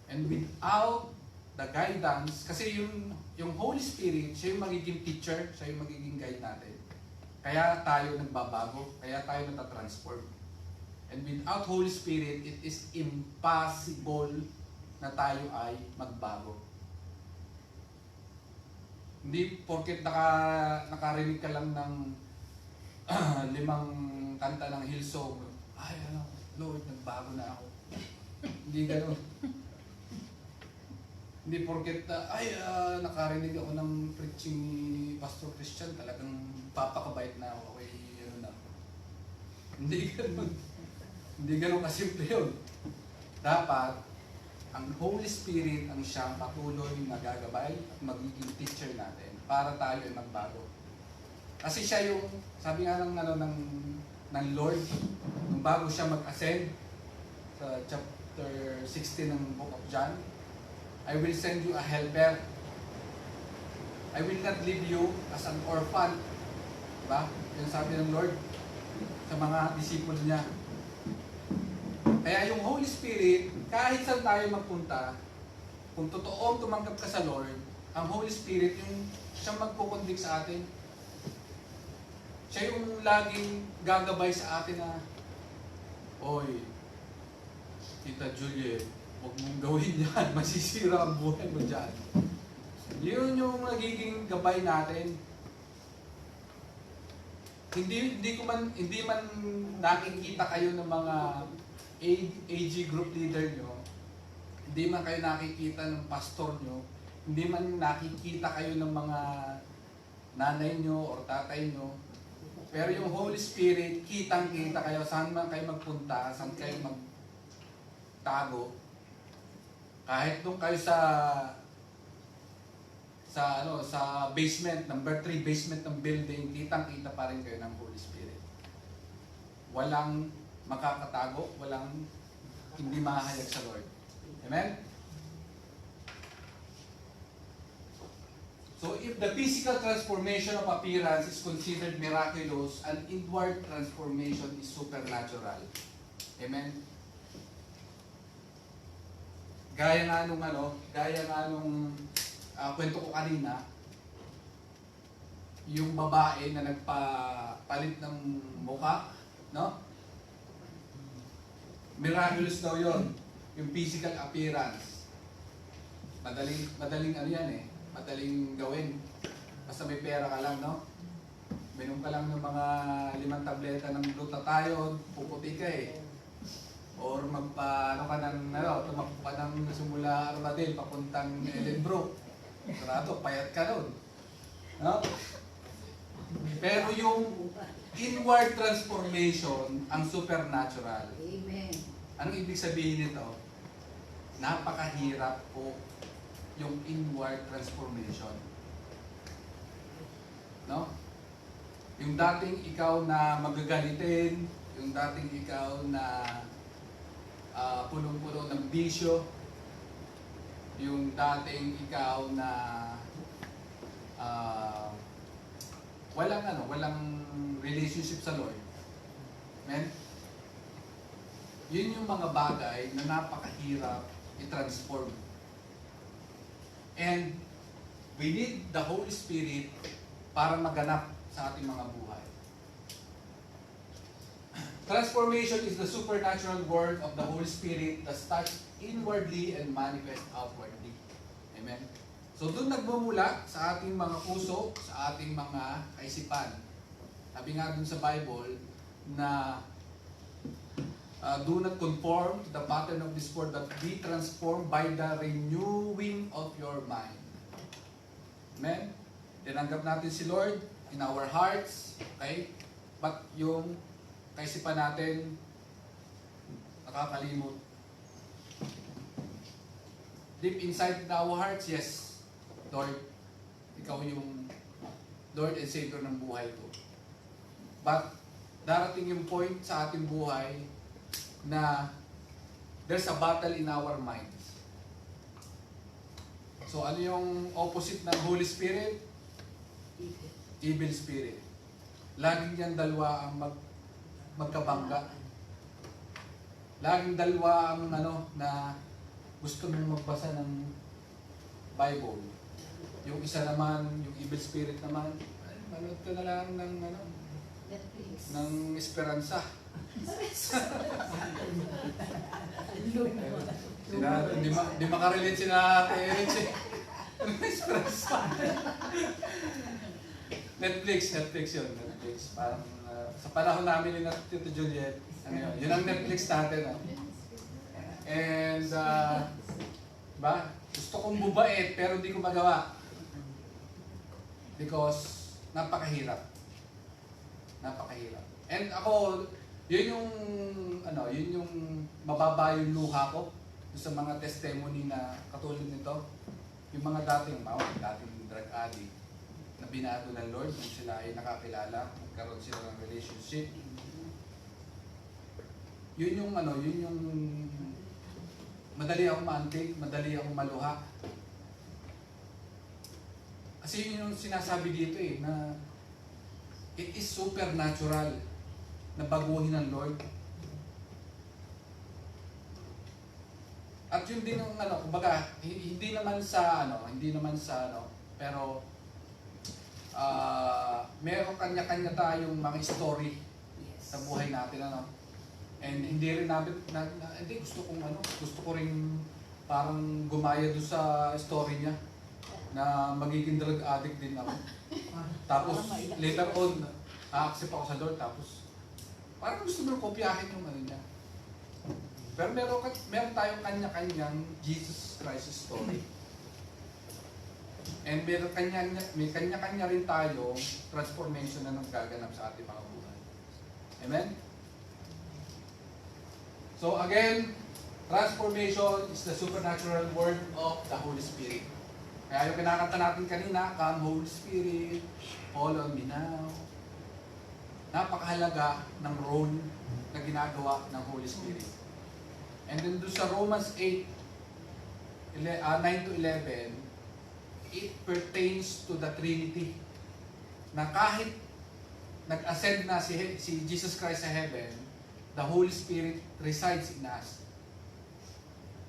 And without the guidance, kasi yung Holy Spirit, siya yung magiging teacher, siya yung magiging guide natin. Kaya tayo nagbabago, kaya tayo natatransform. And without Holy Spirit, it is impossible na tayo ay magbago. Hindi porket nakarinig ka lang ng 5 kanta ng Hillsong, ay Lord, nagbago na ako. Hindi gano'n. Hindi porket nakarinig ako ng preaching ni Pastor Christian, talagang papakabait na ako. Okay, na. Hindi gano'n. Hindi gano'n kasimple yun. Dapat, ang Holy Spirit ang siyang patuloy na gagabay at magiging teacher natin para tayo ay magbago. Kasi siya yung, sabi nga ng Lord, nung bago siya mag-ascend sa chapter 16 ng Book of John, I will send you a helper. I will not leave you as an orphan. Diba? Yung sabi ng Lord. sa mga disipulo niya. Kaya yung Holy Spirit, kahit saan tayo magpunta, kung totoong tumanggap ka sa Lord, ang Holy Spirit yung siyang magkukonvict sa atin. Siya yung laging gagabay sa atin na, oy, Tita Juliet, huwag mong gawin yan, masisira ang buhay mo dyan. Yun yung nagiging gabay natin. Hindi man nakikita kayo ng mga AG group leader nyo, hindi man kayo nakikita ng pastor nyo, hindi man nakikita kayo ng mga nanay nyo or tatay nyo, pero yung Holy Spirit, kitang-kita kayo saan man kayo magpunta, saan kayo magtago. Kahit doon kayo sa basement, number 3 basement ng building, kitang-kita pa rin kayo ng Holy Spirit. Walang makakatago, walang hindi mahahayag sa Lord. Amen? So if the physical transformation of appearance is considered miraculous, an inward transformation is supernatural. Amen? Gaya nga nung kwento ko kanina, yung babae na nagpapalit ng mukha, no? Miraculous daw yon, yung physical appearance. Madaling ano yan eh. Madaling gawin. Basta may pera ka lang, no? Minom ka lang ng mga 5 tableta ng glutathione, puputi ka eh. Or tumakbo ka ng simula Armadale, papuntang Ellenbrook. Sarado, payat ka nun. No? Pero yung inward transformation, ang supernatural. Amen. Anong ibig sabihin nito? Napakahirap po yung inward transformation. No? Yung dating ikaw na magagalitin, yung dating ikaw na punong-puno ng bisyo, yung dating ikaw na walang relationship sa Lord. Amen? Yun yung mga bagay na napakahirap i-transform. And we need the Holy Spirit para maganap sa ating mga buhay. Transformation is the supernatural work of the Holy Spirit that starts inwardly and manifests outwardly. Amen? So doon nagmumula sa ating mga puso, sa ating mga kaisipan. Sabi nga dun sa Bible na do not conform to the pattern of this world, but be transformed by the renewing of your mind. Amen? Tinanggap natin si Lord in our hearts, okay? But yung kaisipan natin, nakakalimot. Deep inside our hearts, yes, Lord, ikaw yung Lord and Savior ng buhay ko. But darating yung point sa ating buhay na there's a battle in our minds. So ano yung opposite ng Holy Spirit? Evil Spirit. Laging yan dalawa ang magkabangga. Laging dalawa ang na gusto mong magbasa ng Bible. Yung isa naman, yung evil spirit naman, manood ka na lang ng Netflix. ng esperanza. Hindi makarelate si Ate Erich eh. Esperanza. Netflix yun. Netflix. Parang sa panahon namin ni Tito Juliet, yun ang Netflix natin. And, gusto kong bubait pero hindi ko magawa. Because, napakahirap. And ako, yun yung mababa yung luha ko sa mga testimony na katulad nito. Yung mga dating drug addict na binago ng Lord kung sila ay nakakilala, nagkaroon sila ng relationship. Yun yung madali akong maantig, madali akong maluha. Kasi yun yung sinasabi dito na it is supernatural. na baguhin ng Lord. At yun din ang kumbaga, hindi naman sa pero meron kanya-kanya tayong mga story sa buhay natin, And hindi rin namin, hindi gusto ko rin parang gumaya doon sa story niya na magiging drug addict din ako. Tapos later on, a-accept ako sa Lord, tapos parang gusto mo kopyahin yung niya. Pero meron tayong kanya-kanyang Jesus Christ story. And may kanya-kanya rin tayo transformation na nagaganap sa ating mga buhay. Amen? So again, transformation is the supernatural work of the Holy Spirit. Kaya yung kinakanta natin kanina, Come Holy Spirit, fall on me now. Napakahalaga ng role na ginagawa ng Holy Spirit. And then doon sa Romans 8, 9 to 11, it pertains to the Trinity. Na kahit nag-ascend na si Jesus Christ sa heaven, the Holy Spirit resides in us.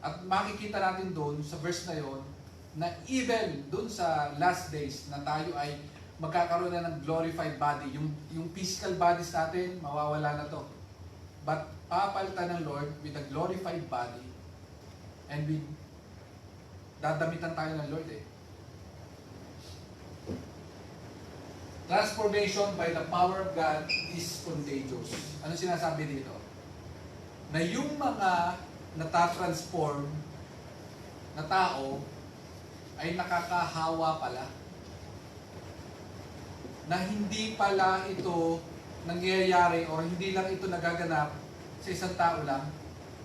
At makikita natin doon sa verse na yon na even doon sa last days na tayo ay magkakaroon na ng glorified body. Yung physical bodies natin, mawawala na to. But papalitan ng Lord with a glorified body and dadamitan tayo ng Lord Transformation by the power of God is contagious. Ano sinasabi dito? Na yung mga natatransform na tao ay nakakahawa pala. Na hindi pala ito nangyayari o hindi lang ito nagaganap sa isang tao lang.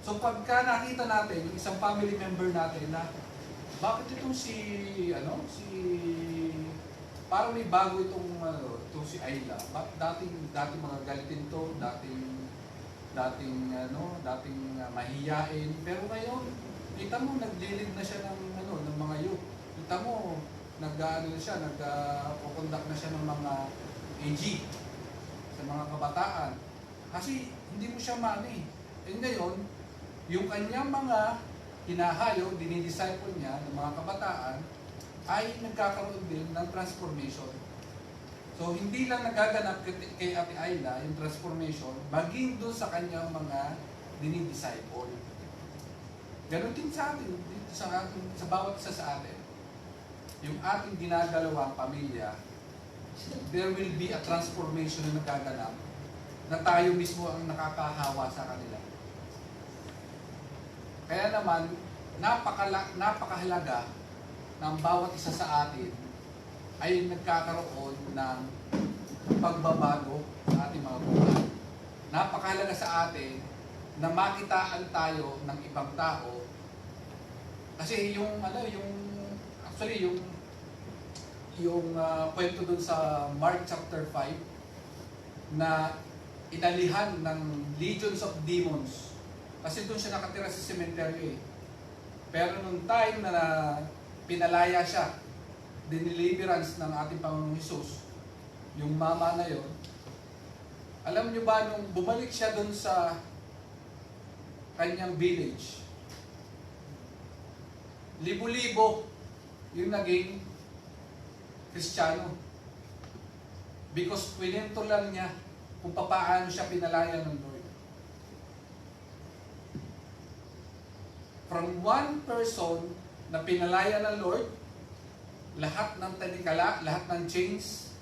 So pagka nakita natin yung isang family member natin na bakit itong parang may bago itong si Ayla. Dating mga galitin to, dating mahiyain. Pero ngayon, kita mo naglilid na siya ng mga youth. Kita mo nagko-conduct na siya ng mga AG sa mga kabataan. Kasi hindi mo siya ngayon, yung kanyang mga hinahayo, dinidisciple niya ng mga kabataan, ay nagkakaroon din ng transformation. So, hindi lang nagaganap kay Ate Ayla yung transformation, maging doon sa kanyang mga dinidisciple. Ganon din sa atin, sa bawat isa sa atin. Yung ating ginagalawa ang pamilya, there will be a transformation na nagaganap na tayo mismo ang nakakahawa sa kanila. Kaya naman, napakahalaga ng bawat isa sa atin ay nagkakaroon ng pagbabago sa ating mga buhay. Napakahalaga sa atin na makitaan tayo ng ibang tao kasi yung kwento dun sa Mark chapter 5 na inalihan ng legions of demons kasi doon siya nakatira sa cemetery Pero nung time na pinalaya siya, diniliverance ng ating Panginoong Hesus, yung mama na yon, alam nyo ba nung bumalik siya doon sa kanyang village, libo-libo yung naging Kristiyano. Because kwento lang niya kung paano siya pinalaya ng Lord. From one person na pinalaya ng Lord, lahat ng tanikala, lahat ng chains,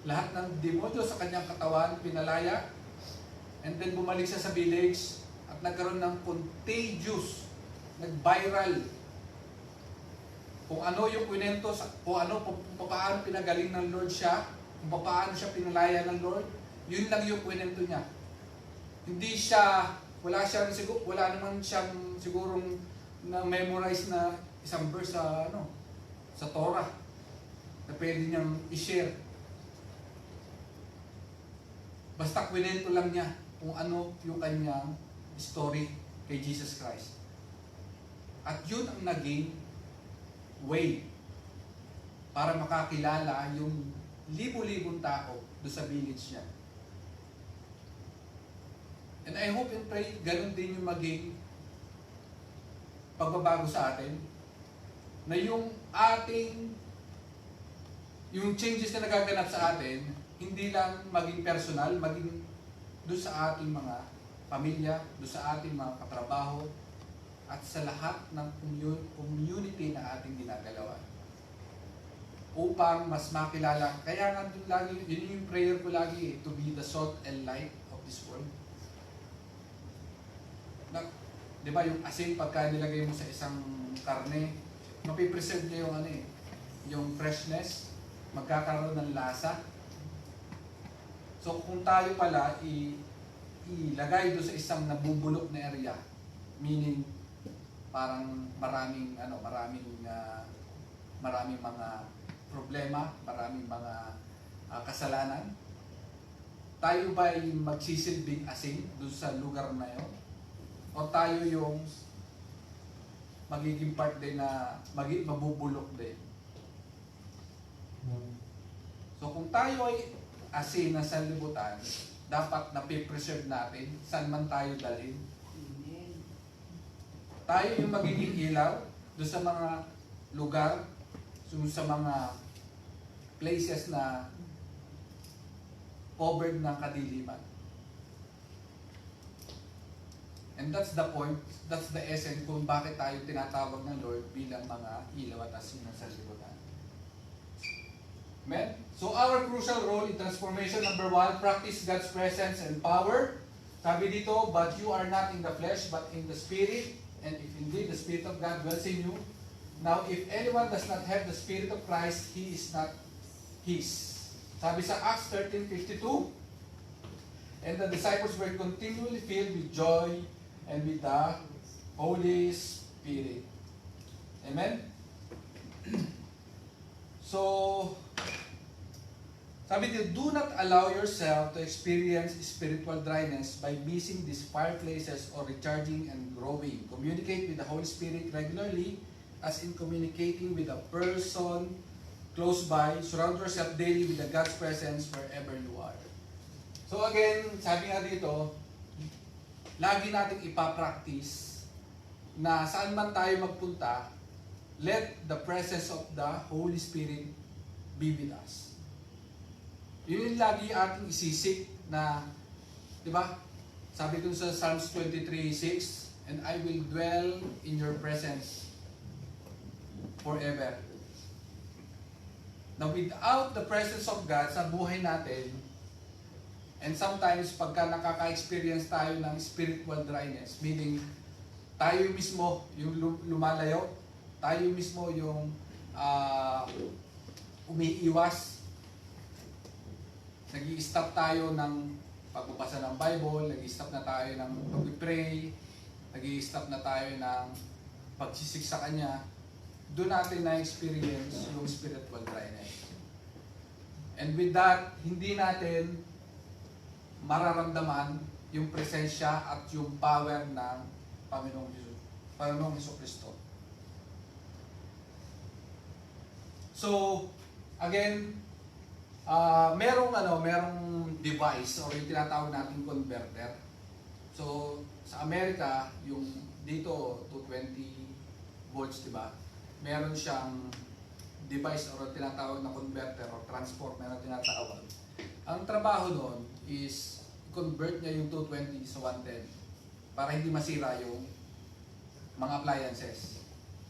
lahat ng demonyo sa kanyang katawan, pinalaya. And then bumalik siya sa village at nagkaroon ng contagious, nag-viral. Kung ano yung kwento, kung paano pinagaling ng Lord siya, kung paano siya pinalaya ng Lord, yun lang yung kwento niya. Hindi siya, wala naman siyang sigurong na-memorize na isang verse sa Torah na pwede niyang i-share. Basta kwento lang niya kung ano yung kanyang story kay Jesus Christ. At yun ang naging way para makakilala yung libo-libong tao doon sa village niya. And I hope and pray, ganun din yung maging pagbabago sa atin. Na yung changes na nagaganap sa atin, hindi lang maging personal, maging doon sa ating mga pamilya, doon sa ating mga katrabaho, at sa lahat ng community na ating ginagalawan. Upang mas makilala, kaya nga doon lagi, yun yung prayer ko lagi, to be the salt and light of this world. Di ba yung asin pagka nilagay mo sa isang karne, mapipreserve niya yung yung freshness, magkakaroon ng lasa. So kung tayo pala ilagay doon sa isang nabubulok na area, meaning parang maraming mga problema, maraming mga kasalanan, tayo ba ay magsisilbing asin doon sa lugar na yun? O tayo yung magiging part din na mabubulok din? So kung tayo ay asin na sanlibutan, dapat napipreserve natin saan man tayo dalhin. Tayo yung magiging ilaw doon sa mga lugar, sa mga places na covered ng kadiliman. And that's the point, that's the essence kung bakit tayo tinatawag ng Lord bilang mga ilaw at asin ng sanlibutan. Amen? So our crucial role in transformation, number 1, practice God's presence and power. Sabi dito, but you are not in the flesh, but in the Spirit. And if indeed the Spirit of God dwells in you. Now, if anyone does not have the Spirit of Christ, he is not His. Sabi sa Acts 13:52, and the disciples were continually filled with joy and with the Holy Spirit. Amen? So, sabi dito, do not allow yourself to experience spiritual dryness by missing these fireplaces or recharging and growing. Communicate with the Holy Spirit regularly as in communicating with a person close by. Surround yourself daily with the God's presence wherever you are. So again, sabi nga dito, lagi nating ipapractice na saan man tayo magpunta, let the presence of the Holy Spirit be with us. Yun yung lagi ating isisik na, di ba? Sabi dun sa Psalms 23:6, and I will dwell in your presence forever. Now, without the presence of God sa buhay natin, and sometimes pagka nakaka-experience tayo ng spiritual dryness, meaning tayo mismo yung lumalayo, tayo mismo yung umiiwas, nag-i-stop tayo ng pagbabasa ng Bible, nag-i-stop na tayo ng pag-pray, nag-i-stop na tayo ng pagsisik sa Kanya, doon natin na-experience yung spiritual dryness. And with that, hindi natin mararamdaman yung presensya at yung power ng Panginoong Jesucristo. So, again, merong device or yung tinatawag nating converter. So, sa Amerika, yung dito 220 volts, di ba? Meron siyang device or tinatawag na converter or transformer na tinatawag. Ang trabaho doon is convert niya yung 220 sa 110 para hindi masira yung mga appliances.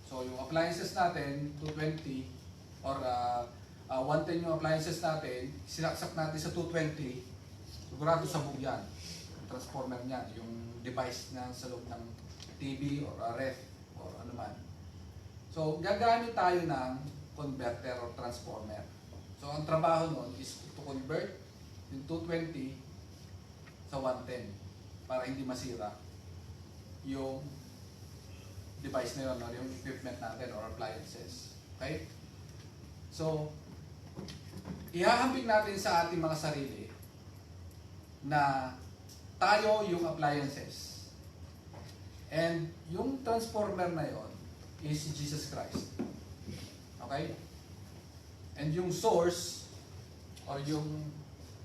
So, yung appliances natin, 220 or 110 yung appliances natin, sinaksak natin sa 220, sigurado sabog yan. Yung transformer niya, yung device na sa loob ng TV or ref or ano man. So, gagamit tayo ng converter or transformer. So, ang trabaho nun is to convert yung 220 sa 110 para hindi masira yung device na yun or yung equipment natin or appliances. Okay? So, ihahambing natin sa ating mga sarili na tayo yung appliances. And yung transformer na yon is Jesus Christ. Okay? And yung source or yung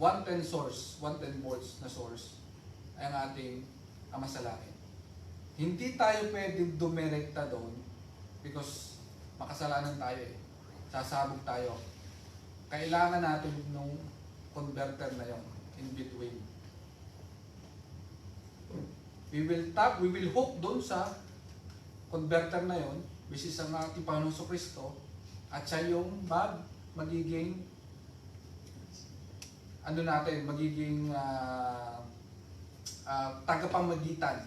110 source, 110 volts na source ay ang ating Ama sa langit. Hindi tayo pwedeng dumirekta doon because makasalanan tayo eh. Sasabog tayo. Kailangan natin nung converter na yon in between. We will hope doon sa converter na yon, which is ang ating Panginoon Kristo, at siya yung magiging magiging tagapamagitan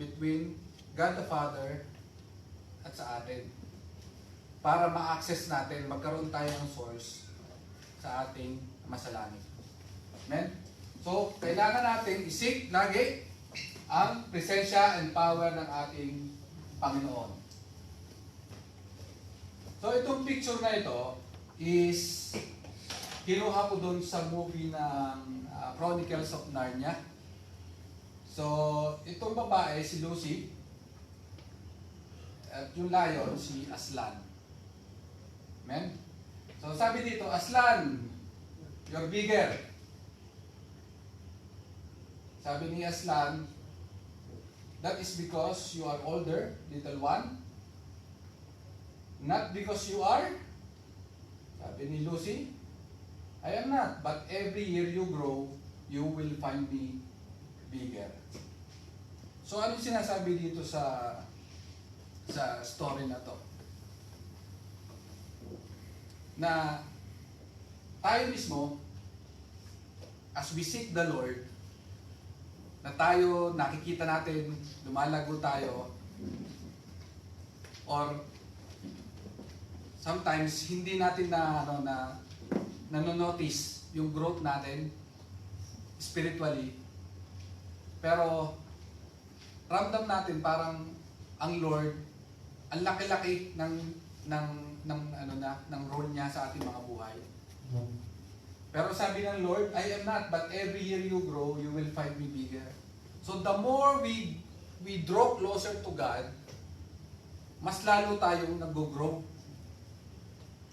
between God the Father at sa atin. Para ma-access natin, magkaroon tayo ng source sa ating Ama sa langit. Amen? So, kailangan natin isik lagi ang presensya and power ng ating Panginoon. So, itong picture na ito is kinuha ko dun sa movie ng Chronicles of Narnia. So, itong babae, si Lucy, at yung lion, si Aslan. Amen? So, sabi dito, Aslan, you're bigger. Sabi ni Aslan, that is because you are older, little one. Not because you are. Sabi ni Lucy, I am not, but every year you grow, you will find me bigger. So ano sinasabi dito sa story na to? Na tayo mismo, as we seek the Lord, na tayo nakikita natin, lumalago tayo, or sometimes hindi natin nanonotice yung growth natin spiritually, pero ramdam natin parang ang Lord, ang laki-laki ng role niya sa ating mga buhay. Pero sabi ng Lord, I am not, but every year you grow, you will find me bigger. So the more we draw closer to God, mas lalo tayong nag-grow.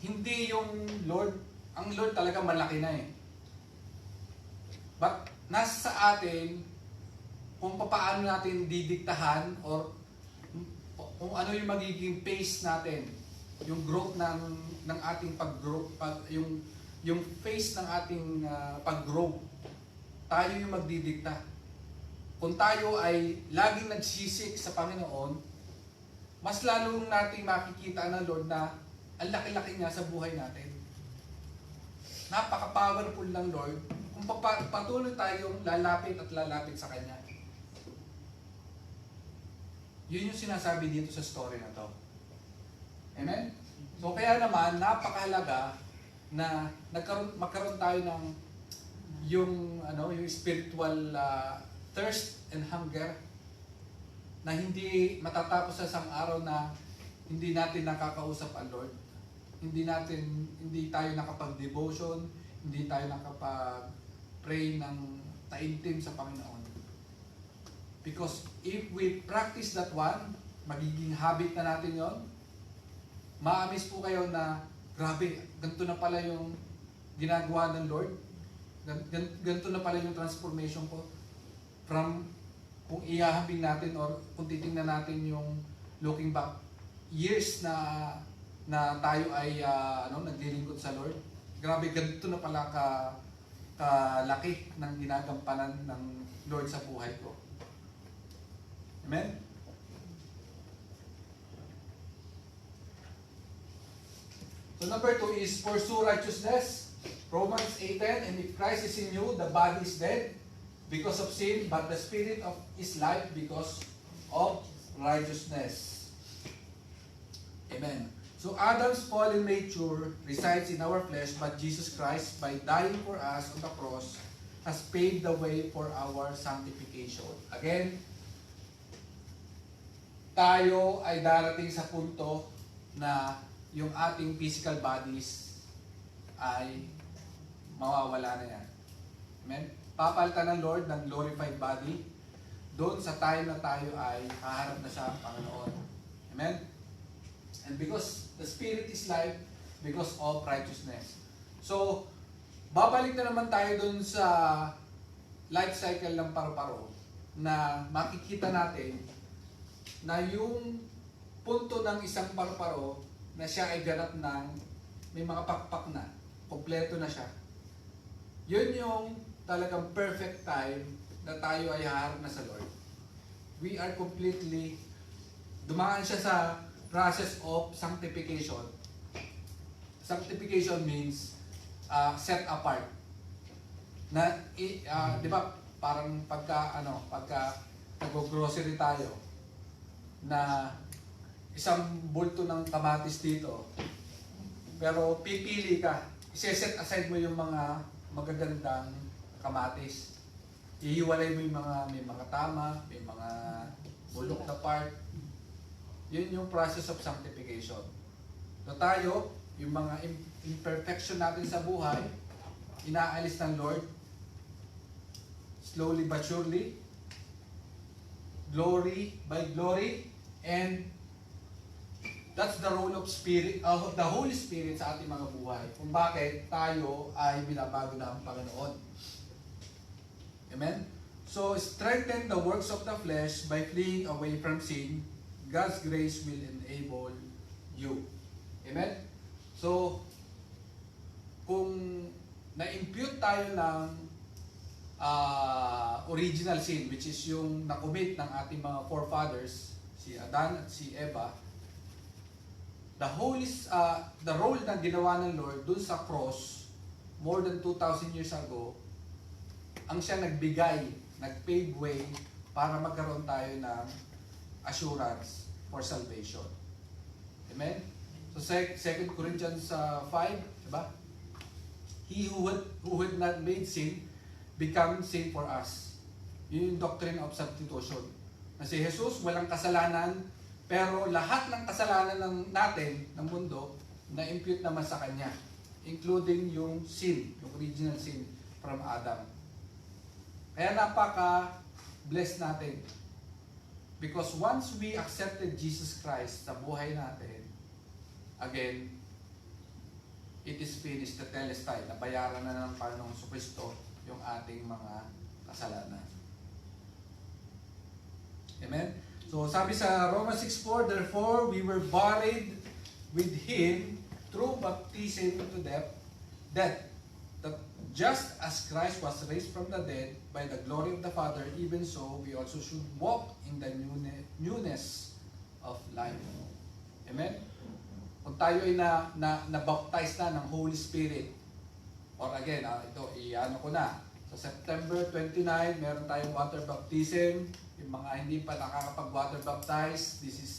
Hindi yung Lord, ang Lord talaga malaki na eh. But nasa sa atin kung paano natin didiktahan or kung ano yung magiging pace natin, yung growth ng ating pag-grow, yung pace ng ating pag-grow, tayo yung magdidikta. Kung tayo ay laging nagsisik sa Panginoon, mas lalong nating makikita ng Lord na ang laki-laki niya sa buhay natin. Napaka-powerful ng Lord kung patuloy tayong lalapit at lalapit sa Kanya. Yun yung sinasabi dito sa story na to. Amen? So kaya naman, napakahalaga na magkaroon tayo ng yung spiritual thirst and hunger na hindi matatapos sa isang araw na hindi natin nakakausap ang Lord. Hindi tayo nakapag-devotion, hindi tayo nakapag-pray ng taimtim sa Panginoon. Because if we practice that one, magiging habit na natin yon. Ma-amaze po kayo na grabe, ganito na pala yung ginagawa ng Lord. Ganito na pala yung transformation ko from kung ihahambing natin or kung titingnan natin yung looking back years na tayo ay naglilingkod sa Lord. Grabe, ganito na pala kalaki ng ginagampanan ng Lord sa buhay ko. Amen? So number 2 is pursue righteousness. Romans 8:10, and if Christ is in you, the body is dead because of sin, but the spirit is life because of righteousness. Amen. So Adam's fallen nature resides in our flesh, but Jesus Christ, by dying for us on the cross, has paved the way for our sanctification. Again, tayo ay darating sa punto na yung ating physical bodies ay mawawala na yan. Amen? Papalitan ng Lord ng glorified body doon sa time na tayo ay haharap na sa Panginoon. Amen? And because the Spirit is life, because of righteousness. So, babalik na naman tayo doon sa life cycle ng paru-paro na makikita natin na yung punto ng isang paru-paro na siya ay ganap ng may mga pakpak na, kompleto na siya. Yun yung talagang perfect time na tayo ay haharap na sa Lord. We are completely, dumaan siya sa process of sanctification. Sanctification means set apart. Na di ba parang pagka nag-grocery tayo na isang bulto ng kamatis dito, pero pipili ka, i-set aside mo yung mga magagandang kamatis. Ihiwalay mo yung may mga tama, may mga bulok na part. Yun yung process of sanctification. So tayo, yung mga imperfection natin sa buhay, inaalis ng Lord, slowly but surely, glory by glory, and that's the role of the Holy Spirit sa ating mga buhay. Kung bakit tayo ay binabago ng Panginoon. Amen? So, strengthen the works of the flesh by fleeing away from sin. God's grace will enable you. Amen? So, kung na-impute tayo ng original sin, which is yung nakomit ng ating mga forefathers, si Adan at si Eva, the role na ginawa ng Lord dun sa cross more than 2,000 years ago, ang siya nagbigay, nag-pave way para magkaroon tayo ng assurance for salvation. Amen? So 2 Corinthians 5, diba? He who had not made sin become sin for us. Yun yung doctrine of substitution. Na si Jesus walang kasalanan, pero lahat ng kasalanan natin, ng mundo, na-impute naman sa Kanya. Including yung sin, yung original sin from Adam. Kaya napaka-blessed natin. Because once we accepted Jesus Christ sa buhay natin, again, it is finished, tetelestai, nabayaran na ng Panginoong Kristo yung ating mga kasalanan. Amen? So sabi sa Romans 6:4, therefore we were buried with Him through baptism to death, that just as Christ was raised from the dead by the glory of the Father, even so we also should walk in the newness of life. Amen? Kung tayo ay na-baptize na ng Holy Spirit, or again, ito, i-ano ko na, sa September 29, meron tayong water baptism. Yung mga hindi pa nakakapag-water baptize, this is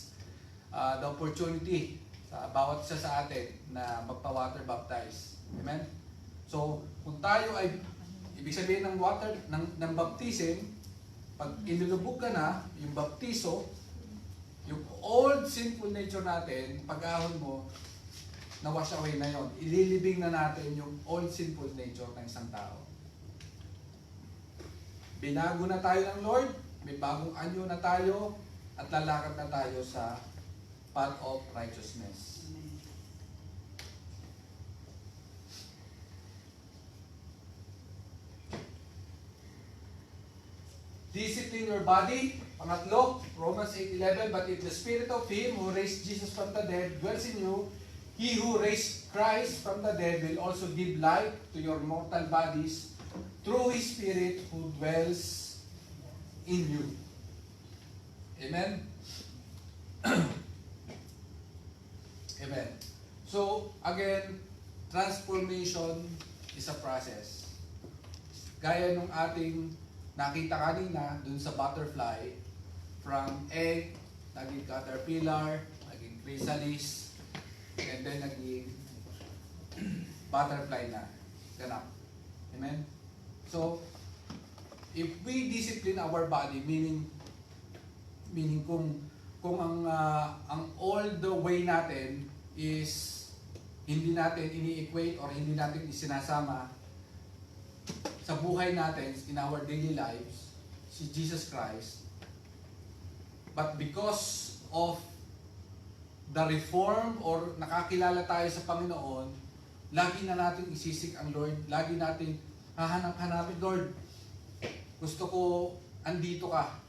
the opportunity sa bawat isa sa atin na magpa-water baptize. Amen? So, kung tayo ay, ibig sabihin ng water, ng baptism, pag inilubog ka na, yung baptiso, yung old sinful nature natin, pag-ahon mo, na-wash away na yon. Ililibing na natin yung old sinful nature ng isang tao. Binago na tayo ng Lord, may bagong anyo na tayo, at lalakad na tayo sa path of righteousness. Discipline your body. Pangatlo, Romans 8:11, but if the spirit of Him who raised Jesus from the dead dwells in you, He who raised Christ from the dead will also give life to your mortal bodies through His Spirit who dwells in you. Amen? Amen. So, again, transformation is a process. Gaya nung ating nakita kanina dun sa butterfly, from egg, naging caterpillar, naging chrysalis, and then naging butterfly na. Ganap. Amen? So, if we discipline our body, meaning kung ang all the way natin is hindi natin ini-equate or hindi natin isinasama sa buhay natin in our daily lives si Jesus Christ, but because of the reform or nakakilala tayo sa Panginoon, lagi na natin isisik ang Lord, lagi natin hahanap-hanapin, Lord, gusto ko andito ka.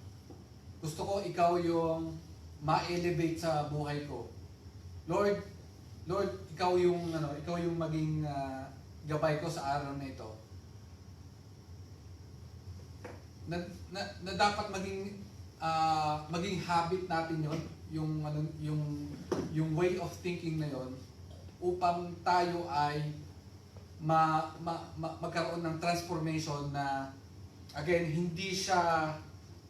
Gusto ko ikaw yung ma-elevate sa buhay ko. Lord, ikaw yung maging gabay ko sa araw na ito. Na dapat maging habit natin yung way of thinking na yon upang tayo ay magkaroon ng transformation na again hindi siya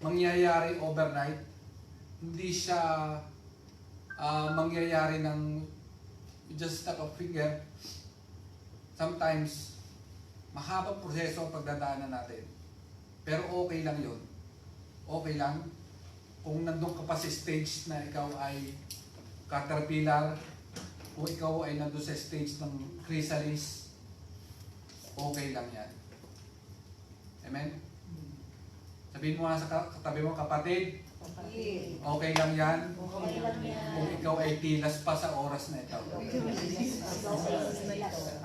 mangyayari overnight, hindi siya mangyayari ng just snap of finger. Sometimes mahabang proseso ang pagdadaanan natin. Pero okay lang yun. Okay lang. Kung nandun ka pa sa stage na ikaw ay caterpillar, kung ikaw ay nandun sa stage ng chrysalis, okay lang yan. Amen? Sabihin mo nga sa katabi mo, kapatid, okay lang yan. Kung ikaw ay tilas pa sa oras na ito.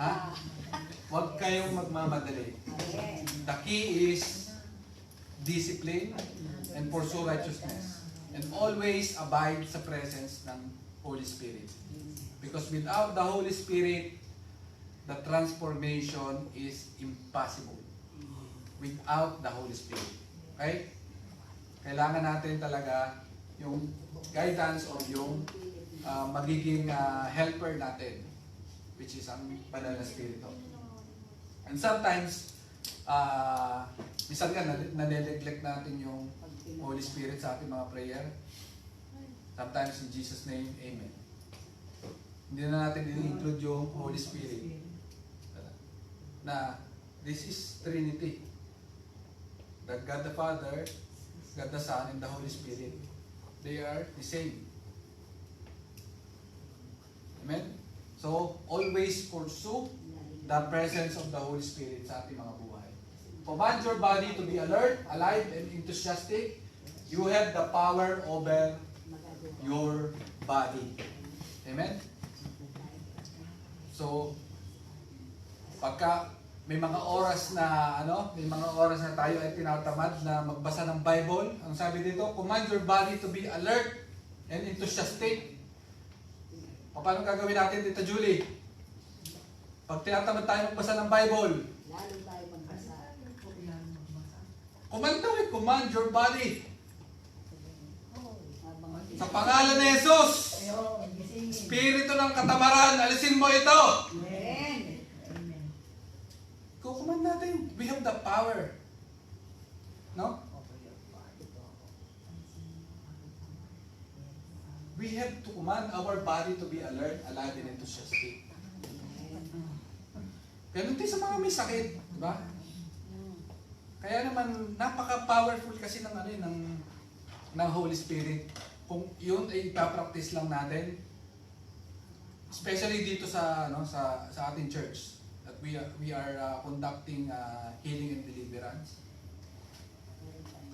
Ha? Huwag kayong magmamadali. The key is discipline and pursue righteousness. And always abide sa presence ng Holy Spirit. Because without the Holy Spirit, the transformation is impossible. Without the Holy Spirit. Okay? Kailangan natin talaga yung guidance or yung magiging helper natin, which is ang Banal na Espiritu. And sometimes, minsan nga na-neglect natin yung Holy Spirit sa ating mga prayer. Sometimes in Jesus' name, Amen. Hindi na natin i-include yung Holy Spirit. Na this is Trinity. That God the Father, God the Son, and the Holy Spirit, they are the same. Amen? So, always pursue the presence of the Holy Spirit sa ating mga buhay. Command your body to be alert, alive, and enthusiastic. You have the power over your body. Amen? So, pagka may mga oras na tayo ay tinatamad na magbasa ng Bible, ang sabi dito, command your body to be alert and enthusiastic. Paano gagawin natin dito, Julie? Pag tinatamad tayo magbasa ng Bible, command your body. Sa pangalan ni Jesus, Espiritu ng katamaran, alisin mo ito. Kukuman natin. We have the power. No? We have to command our body to be alert, alive, and enthusiastic. Ganun din sa mga may sakit, di ba? Kaya naman napaka-powerful kasi ng Holy Spirit. Kung yun ay ipapractice lang natin, especially dito sa ating church. We are conducting healing and deliverance.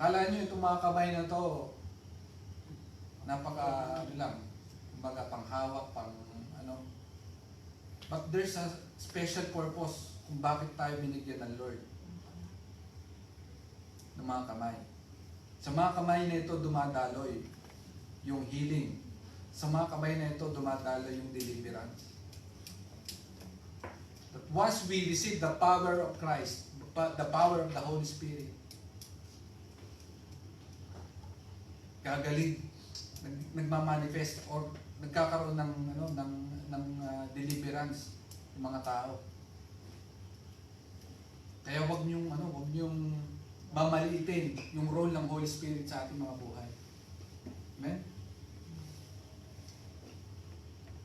Kala nyo itong mga kamay na to, napaka panghawak, but there's a special purpose kung bakit tayo binigyan ng Lord ng mga kamay. Sa mga kamay na ito dumadaloy yung healing. Sa mga kamay na ito dumadaloy yung deliverance. But once we receive the power of Christ, the power of the Holy Spirit, gagaling, nagmamanifest or nagkakaroon ng deliverance ng mga tao. Kaya wag niyong mamaliitin yung role ng Holy Spirit sa ating mga buhay. Amen?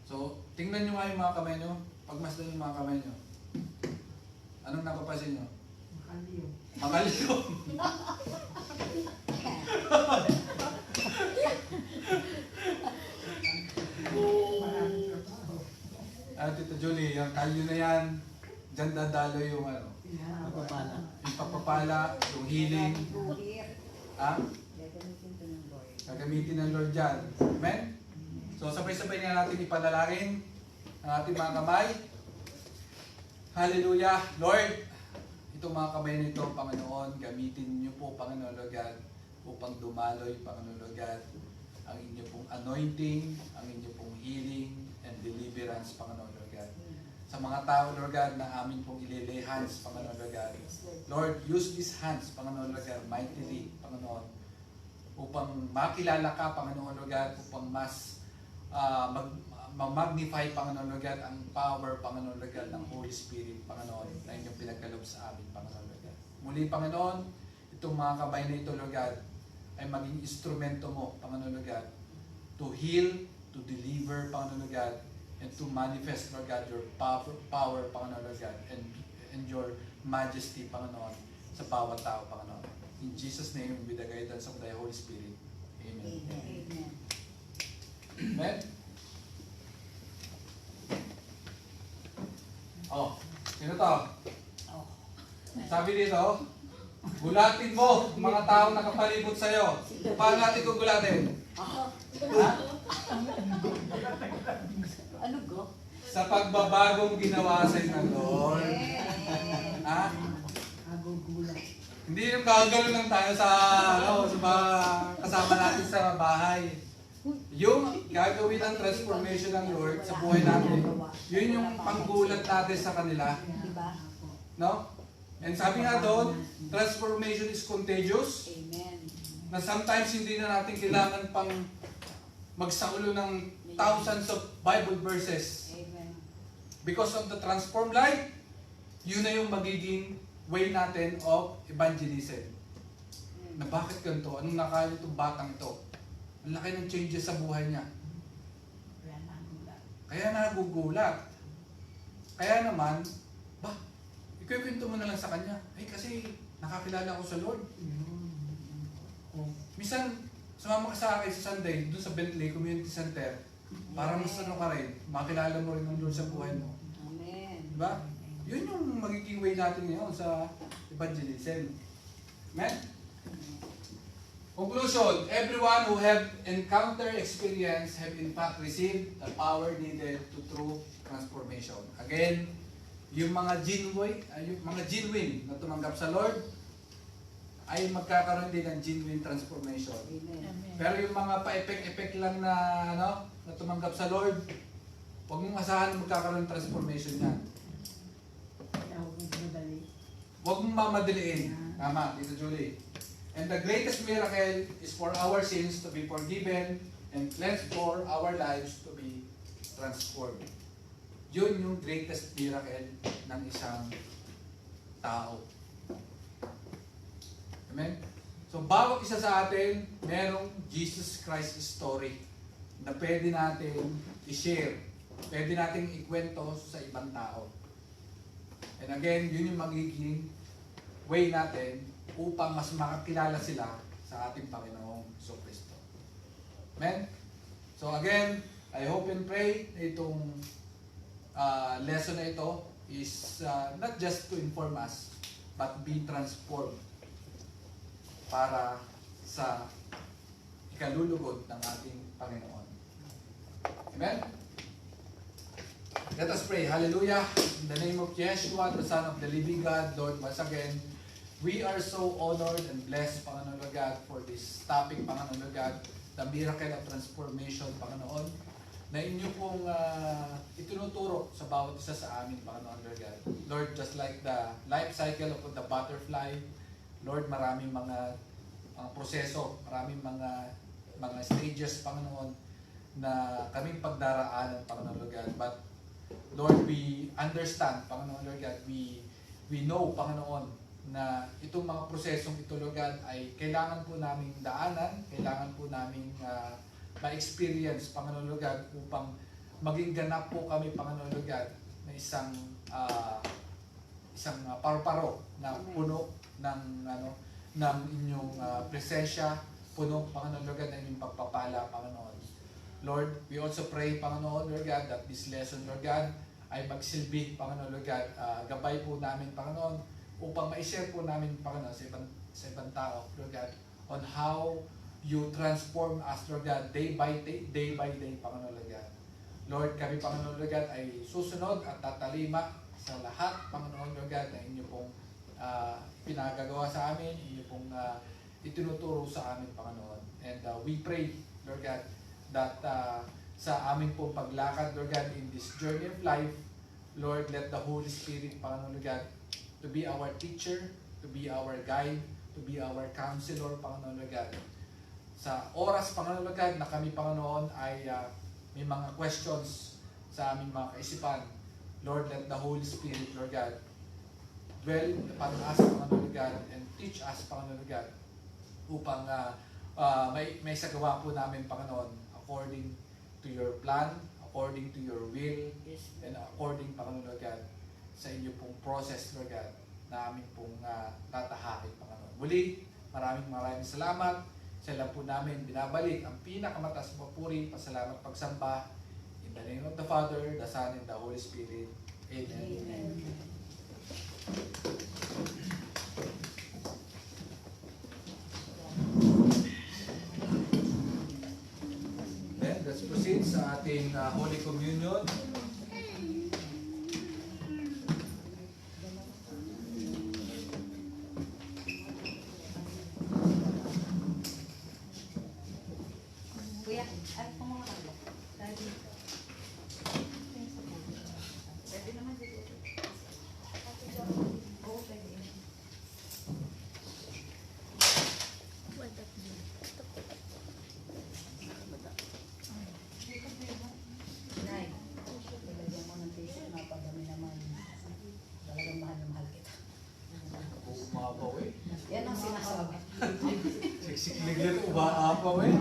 So, tingnan niyo nga yung mga kamay niyo. Pagmasdan yung mga kamay nyo. Anong napapasin nyo? Makaliw. Tito Julie, yung kalyo na yan, dyan dadalo yung yung pagpapala, yung healing. Gagamitin ng Lord dyan. Amen? So sabay-sabay nga natin ipanalangin ang ating mga kamay. Hallelujah. Lord, ito itong mga kamay nito, Panginoon, gamitin niyo po, Panginoon Lord God, upang dumaloy, Panginoon Lord God, ang inyo pong anointing, ang inyo pong healing and deliverance, Panginoon Lord God. Sa mga tao, Lord God, na amin pong ililay hands, Panginoon Lord God. Lord, use these hands, Panginoon Lord God, mightily, Panginoon, upang makilala ka, Panginoon Lord God, upang mas mag-magnify, Panginoon Lord God, ang power, Panginoon Lord God, ng Holy Spirit, Panginoon, na inyong pinagkaloob sa amin, Panginoon Lord God. Muli, Panginoon, itong mga kabay na ito, Lord God, ay maging instrumento mo, Panginoon Lord God, to heal, to deliver, Panginoon Lord God, and to manifest, Lord God, your power, Panginoon Lord God, and your majesty, Panginoon, sa bawat tao, Panginoon. In Jesus' name, with the guidance of the Holy Spirit. Amen. Amen. Amen? Oh, sino to? Oh. Sabi dito, gulatin mo mga taong nakapalibot sa'yo. Paano natin gugulatin? Ako. Ha? Ano go? Sa pagbabagong ginawa sa'yo ng Lord. Ha? Agugulat. Hindi yung gagalo lang tayo sa mga kasama natin sa bahay. Yung gagawin ng transformation ng Lord sa buhay natin, yun yung panggulat natin sa kanila. Diba? No? And sabi nga doon, transformation is contagious. Amen. Na sometimes hindi na natin kailangan pang magsaulo ng thousands of Bible verses. Amen. Because of the transformed life, yun na yung magiging way natin of evangelism. Na bakit ganito? Anong nakain itong batang ito? Ang laki ng changes sa buhay niya. Kaya nagugulat. Kaya naman, ikwento mo na lang sa kanya. Ay kasi nakakilala ko sa Lord. Minsan, sumama ka sa akin sa Sunday, doon sa Bentley Community Center, para mas ano ka rin, makilala mo rin ng Lord sa buhay mo. Amen. Diba? Yun yung magiging way natin ngayon sa evangelism. Amen? Conclusion, everyone who have encountered experience have in fact received the power needed to true transformation. Again, yung mga genuine na tumanggap sa Lord ay magkakaroon din ng genuine transformation. Amen. Pero yung mga pa-effect lang na na tumanggap sa Lord, huwag mong asahan na magkakaroon ng transformation yan. Huwag mong mamadaliin. Tama, Tito Julie. And the greatest miracle is for our sins to be forgiven and cleansed, for our lives to be transformed. Yun yung greatest miracle ng isang tao. Amen? So, bawat isa sa atin, merong Jesus Christ story na pwede natin i-share. Pwede natin ikwento sa ibang tao. And again, yun yung magiging way natin upang mas makakilala sila sa ating Panginoong Jesucristo. Amen? So again, I hope and pray na itong lesson na ito is not just to inform us, but be transformed para sa ikalulugod ng ating Panginoon. Amen? Let us pray. Hallelujah. In the name of Yeshua, the Son of the living God, Lord, once again, we are so honored and blessed, Panginoon Lord God, for this topic, Panginoon Lord God, the miracle of transformation, Panginoon, na inyo pong itinuturo sa bawat isa sa amin, Panginoon Lord God. Lord, just like the life cycle of the butterfly, Lord, maraming mga proseso, maraming mga stages, Panginoon, na kaming pagdaraanan, Panginoon Lord God. But, Lord, we understand, Panginoon Lord God, we know, Panginoon, na itong mga prosesong ito, Lord God, ay kailangan po naming daanan, kailangan po naming ma-experience, Panginoon Lord God, upang maging ganap po kami, Panginoon Lord God, na isang paru-paro na puno ng ng inyong presensya, puno, Panginoon Lord God, ng inyong pagpapala, Panginoon. Lord, we also pray, Panginoon Lord God, that this lesson, Lord God, ay magsilbi, Panginoon Lord God, gabay po namin, Panginoon, upang ma-share po namin, Panginoon, sa ibang tao, Lord God, on how you transform us, Lord God, day by day, Panginoon Lord God. Lord, kami, Panginoon Lord God, ay susunod at tatalima sa lahat, Panginoon Lord God, na inyo pong pinagagawa sa amin, inyo pong itinuturo sa amin, Panginoon. And we pray, Lord God, that sa amin pong paglakad, Lord God, in this journey of life, Lord, let the Holy Spirit, Panginoon, Lord God, to be our teacher, to be our guide, to be our counselor, Panginoon, Lord God. Sa oras, Panginoon, Lord God, na kami, Panginoon, ay may mga questions sa aming mga kaisipan, Lord, let the Holy Spirit, Lord God, dwell upon us, Panginoon, Lord God, and teach us, Panginoon, Lord God, upang may sagawa po namin, Panginoon, according to your plan, according to your will, and according, Panginoon, Lord God, sa inyo pong process, Lord God, na aming pong tatahakin, Panginoon. Muli, maraming salamat. Sa ilan po namin binabalik ang pinakamataas na papuri, pasalamat, pagsamba. In the name of the Father, the Son, and the Holy Spirit. Amen. Amen. Then, let's proceed sa ating Holy Communion. Kuya, at kumuha ka ba? Daddy. Pwede naman siguro. Oo, pwede. Nay, nilagyan mo ng tissue, napadami naman. Talagang mahal na mahal kita. Umapaw eh. Yan ang sinasabi. Siksik-ligyan umaapaw eh.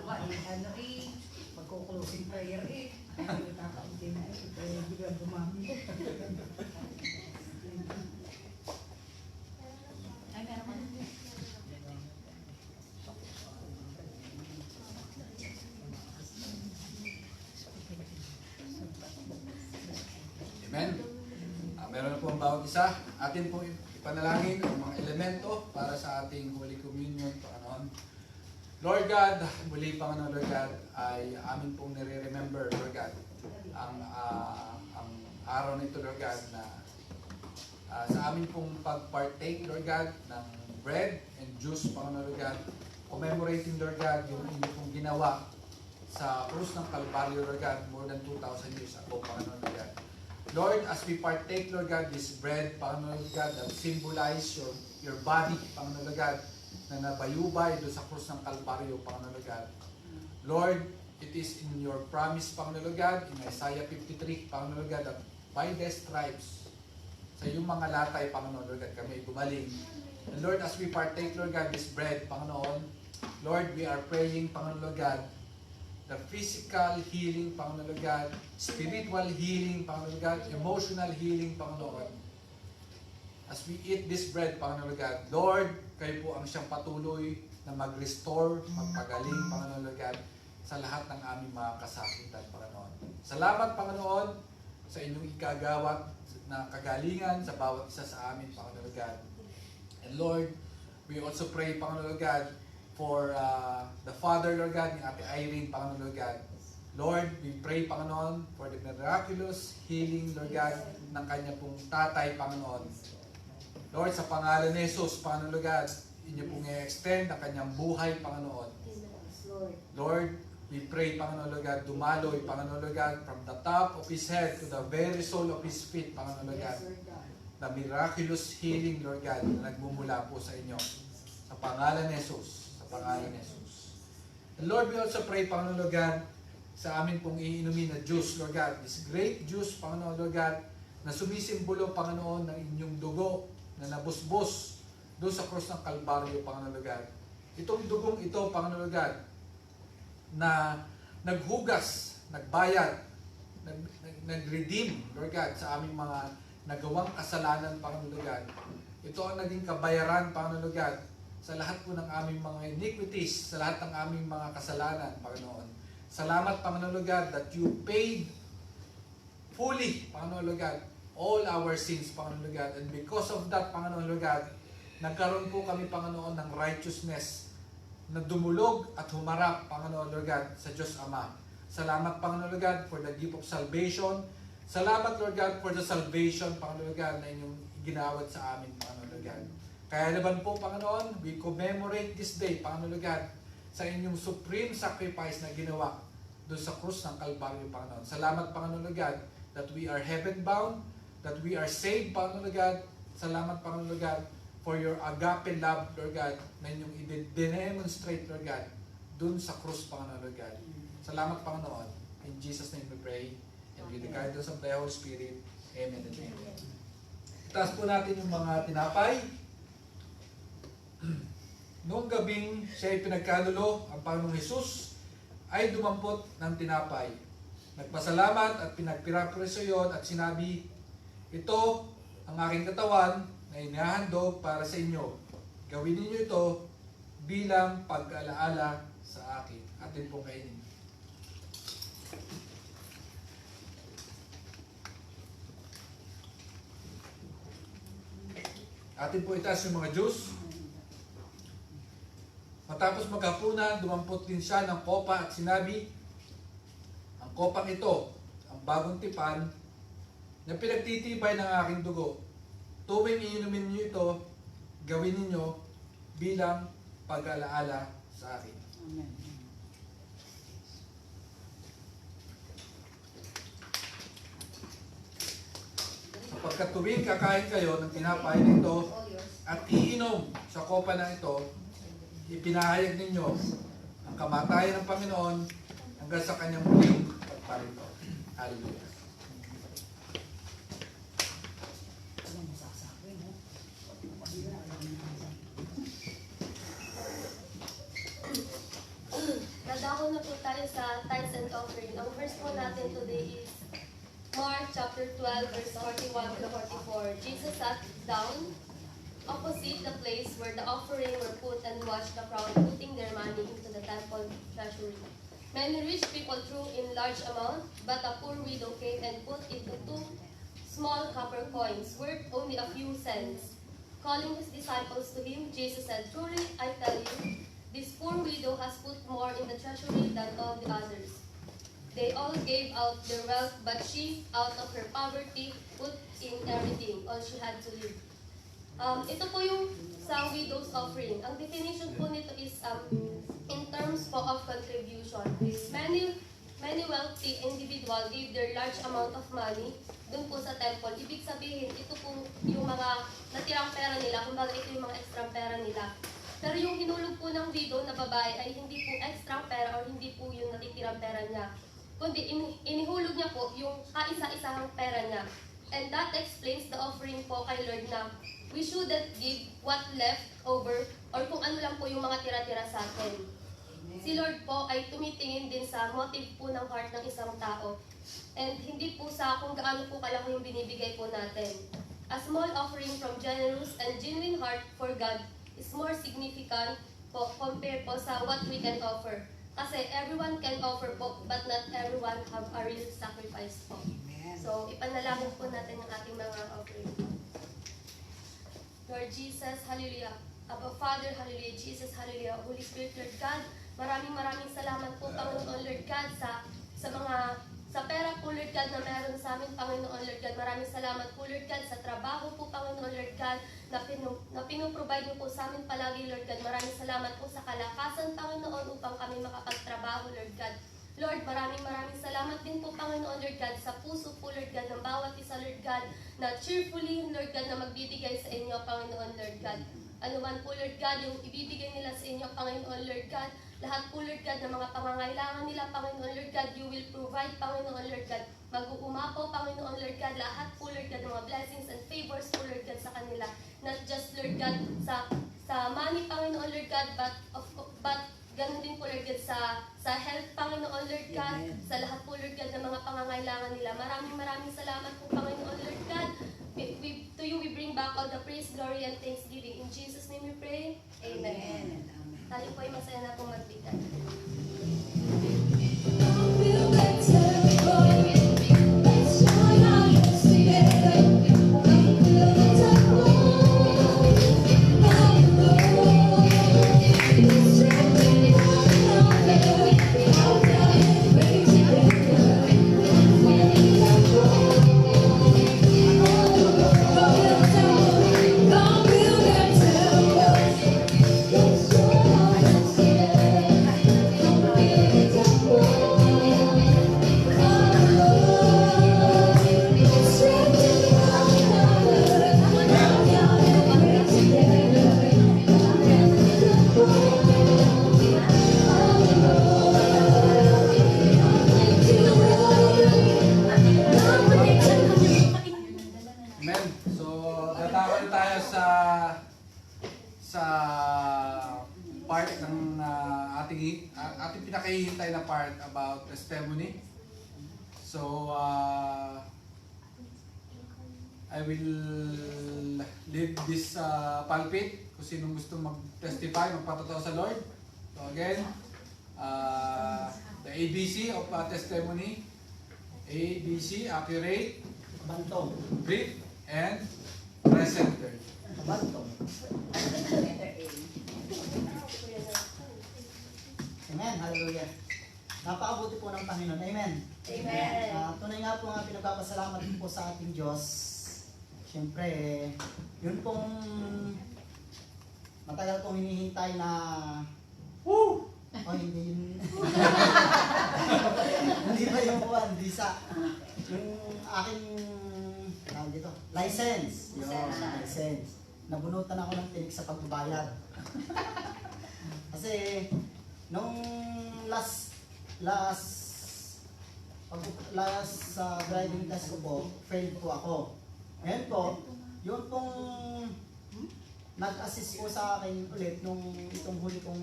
Ano eh, magko-closing prayer eh. Ay, kakaunti na eh. Kaya biglang dumami. Ay, meron ka na. Amen. Meron na po ang bawat isa. Atin po ipanalangin ang mga elemento para sa ating Holy Communion, Panginoon. Lord God, muli, Panginoon, Lord God, ay amin pong nire-remember, Lord God, ang araw nito, Lord God, na sa amin pong pag-partake, Lord God, ng bread and juice, Panginoon, Lord God, commemorating, Lord God, yung inyo pong ginawa sa krus ng Kalbaryo, Lord God, more than 2,000 years ago, Panginoon, Lord God. Lord, as we partake, Lord God, this bread, Panginoon, Lord God, that symbolize your body, Panginoon, Lord God, na nabayubay doon sa krus ng Kalbaryo, Panginoon, Lord God. Lord, it is in your promise, Panginoon, Lord God, in Isaiah 53, Panginoon, Lord God, that by the stripes, sa iyong mga latay, Panginoon, Lord God, kami gumaling. And Lord, as we partake, Lord God, this bread, Panginoon, Lord, we are praying, Panginoon, Lord God, the physical healing, Panginoon, Lord God, spiritual healing, Panginoon, Lord God, emotional healing, Panginoon. As we eat this bread, Panginoon, Lord God, Lord, kayo po ang siyang patuloy na mag-restore, magpagaling, Panginoon, Lord God, sa lahat ng aming mga kasakitan, Panginoon. Salamat, Panginoon, sa inyong ikagawat na kagalingan sa bawat isa sa amin, Panginoon, Lord God. And Lord, we also pray, Panginoon, Lord God, for the Father, Lord God, ni Ate Irene, Panginoon, Lord God. Lord, we pray, Panginoon, for the miraculous healing, Lord God, ng kanya pong tatay, Panginoon. Lord, sa pangalan ni Jesus, Panginoon, Lord God, inyo pong i-extend ang kanyang buhay, Panginoon. Lord, we pray, Panginoon, Lord God, dumaloy, Panginoon, Lord God, from the top of his head to the very sole of his feet, Panginoon, Lord God, the miraculous healing, Lord God, na nagmumula po sa inyo. Sa pangalan ni Jesus. Sa pangalan ni Jesus. And Lord, we also pray, Panginoon, Lord God, sa amin pong iinumin na juice, Lord God, this great juice, Panginoon, Lord God, na sumisimbolo, Panginoon, ng inyong dugo na nabusbos doon sa krus ng Kalbaryo, Panginoon, Lord God. Itong dugong ito, Panginoon, Lord God, na naghugas, nagbayad, nag-redeem, Lord God, sa aming mga nagawang kasalanan, Panginoon, Lord God. Ito ang naging kabayaran, Panginoon, Lord God, sa lahat po ng aming mga iniquities, sa lahat ng aming mga kasalanan, Panginoon. Salamat, Panginoon, Lord God, that you paid fully, Panginoon, Lord God, all our sins, Panginoon, Lord God. And because of that, Panginoon, Lord God, nagkaroon po kami, Panginoon, ng righteousness na dumulog at humarap, Panginoon, Lord God, sa Diyos Ama. Salamat, Panginoon, Lord God, for the gift of salvation. Salamat, Lord God, for the salvation, Panginoon, Lord God, na inyong ginawad sa amin, Panginoon Lord God. Kaya naman po, Panginoon, we commemorate this day, Panginoon Lord God, sa inyong supreme sacrifice na ginawa doon sa krus ng Kalbaryo, Panginoon. Salamat, Panginoon Lord God, that we are heaven-bound, that we are saved, Panginoon Lord God. Salamat, Panginoon Lord God, for your agape love, Lord God, na inyong i-demonstrate, Lord God, doon sa krus, Panginoon Lord God. Salamat, Panginoon. In Jesus' name we pray. And with the guidance of the Holy Spirit, Amen and Amen. Itaas po natin yung mga tinapay. Noong gabing siya ay pinagkanulo, ang Panginoong Hesus ay dumampot ng tinapay. Nagpasalamat at pinagpirapreso yon at sinabi, ito ang aking katawan na inihahandog para sa inyo. Gawin ninyo ito bilang pag-alaala sa akin. Atin pong kainin. Atin po itaas yung mga juice. Matapos maghapunan, dumampot din siya ng kopa at sinabi, ang kopang ito, ang bagong tipan, na pinagtitibay ng aking dugo. Tuwing iinumin niyo ito, gawin ninyo bilang pag-alaala sa akin. Amen. Sapagkat tuwing kakain kayo ng tinapay nito at iinom sa kopa na ito, ipinahayag ninyo ang kamatayan ng Panginoon hanggang sa kanyang muling pagparito. Hallelujah. Ano masaksakin, no? Nadako na po tayo sa tithes and offering. Ang verse po natin today is Mark chapter 12 verse 41 to 44. Jesus sat down opposite the place where the offering were put and watched the crowd putting their money into the temple treasury. Many rich people threw in large amount, but a poor widow came and put into 2 small copper coins worth only a few cents. Calling his disciples to him, Jesus said, truly, I tell you, this poor widow has put more in the treasury than all the others. They all gave out their wealth, but she, out of her poverty, put in everything, all she had to live. Ito po yung sa widow's offering. Ang definition po nito is in terms po of contribution. Many wealthy individual gave their large amount of money dun po sa temple. Ibig sabihin, ito po yung mga natirang pera nila, kumbaga ito yung mga extra pera nila. Pero yung hinulog po ng widow na babae ay hindi po extra pera or hindi po yung natitirang pera niya. Kundi inihulog niya po yung kaisa-isahang pera niya. And that explains the offering po kay Lord na we shouldn't give what left over or kung ano lang po yung mga tira-tira sa atin. Si Lord po ay tumitingin din sa motive po ng heart ng isang tao. And hindi po sa kung gaano po kalaki yung binibigay po natin. A small offering from generous and genuine heart for God is more significant po compared po sa what we can offer. Kasi everyone can offer po, but not everyone have a real sacrifice po. So, ipanalangin po natin ang ating mga offering. Lord Jesus, hallelujah. Abba Father, hallelujah. Jesus, hallelujah. Holy Spirit, Lord God, maraming salamat po, Panginoon, Lord God, sa pera po, Lord God, na meron sa amin, Panginoon, Lord God. Maraming salamat po, Lord God, sa trabaho po, Panginoon, Lord God, na pinuprovide niyo po sa amin palagi, Lord God. Maraming salamat po sa kalakasan, Panginoon, upang kami makapagtrabaho, Lord God. Lord, maraming salamat din po, Panginoon, Lord God, sa puso po, Lord God, ng bawat isa, Lord God, na cheerfully, Lord God, na magbibigay sa inyo, Panginoon, Lord God. Ano man po, Lord God, yung ibibigay nila sa inyo, Panginoon, Lord God, lahat po, Lord God, ng mga pangangailangan nila, Panginoon, Lord God, you will provide, Panginoon, Lord God. Mag-uumapaw, Panginoon, Lord God, lahat po, Lord God, ng mga blessings and favors po, Lord God, sa kanila. Not just, Lord God, sa money, Panginoon, Lord God, but ganun din po, Lord God, sa health, Panginoon, Lord God, sa lahat po, Lord God, ng mga pangangailangan nila. Maraming salamat po, Panginoon, Lord God. To you we bring back all the praise, glory, and thanksgiving. In Jesus' name we pray. Amen. Tayo po ay masaya na pong magbigay. Oh, part ng ating pinakahihintay na part about testimony. So, I will leave this pulpit kung sinong gusto mag-testify, magpatotoo sa Lord. So again, the ABC of testimony. ABC, accurate, Bantong. brief, and presenter. Bantong. Letter A. Amen. Hallelujah. Napakabuti po ng Panginoon. Amen. Amen. Tunay nga po nga pinagpapasalamat po sa ating Diyos. Siyempre, yun pong matagal kong hinihintay na woo! O hindi yun. Hindi ba yung one, visa? Yung aking tawag dito, license. Yung license. Nabunutan ako ng tinik sa pagbabayad. Kasi nung last sa driving test ko po, failed po ako. Ayan po, yun pong nag-assist po sa akin ulit nung itong huli kong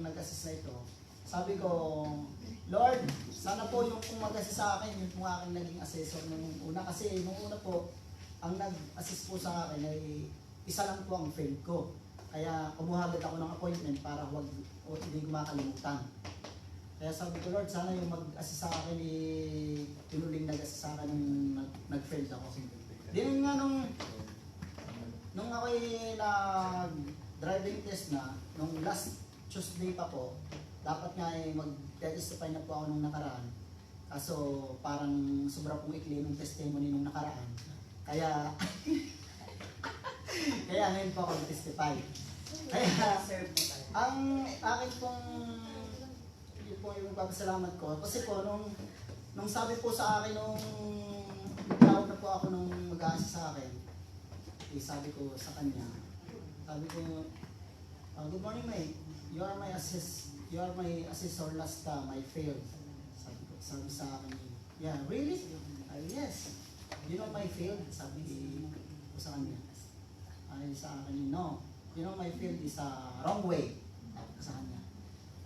nag-assist na ito. Sabi ko, Lord, sana po yung pong mag-assist sa akin, yung pong aking naging assessor nung una. Kasi nung una po, ang nag-assist po sa akin ay isa lang po ang failed ko. Kaya kumuha agad ako ng appointment para hindi ko makalimutan. Kaya sabi ko, Lord, sana yung mag-assist sa akin yung huling nag-assist sa akin nung nag-failed ako. Din nga nung ako'y nag-driving test na, nung last Tuesday pa po, dapat nga mag-testify na po ako nung nakaraan. Kaso parang sobra pong ikli nung testimony nung nakaraan. Kaya ngayon po ako mag-testify. Kaya ang akin pong yun po yung papasalamat ko. Kasi po nung sabi po sa akin nung tawag na po ako nung mag-aasya sa akin, sabi ko sa kanya, sabi ko, good morning mate, you are my assessor last time, I failed. Sabi sa akin, yeah, really? Yes. You know my field? Sabi ko sa kanya. Ay sa akin, no. You know my field is wrong way. Sabi ko sa kanya.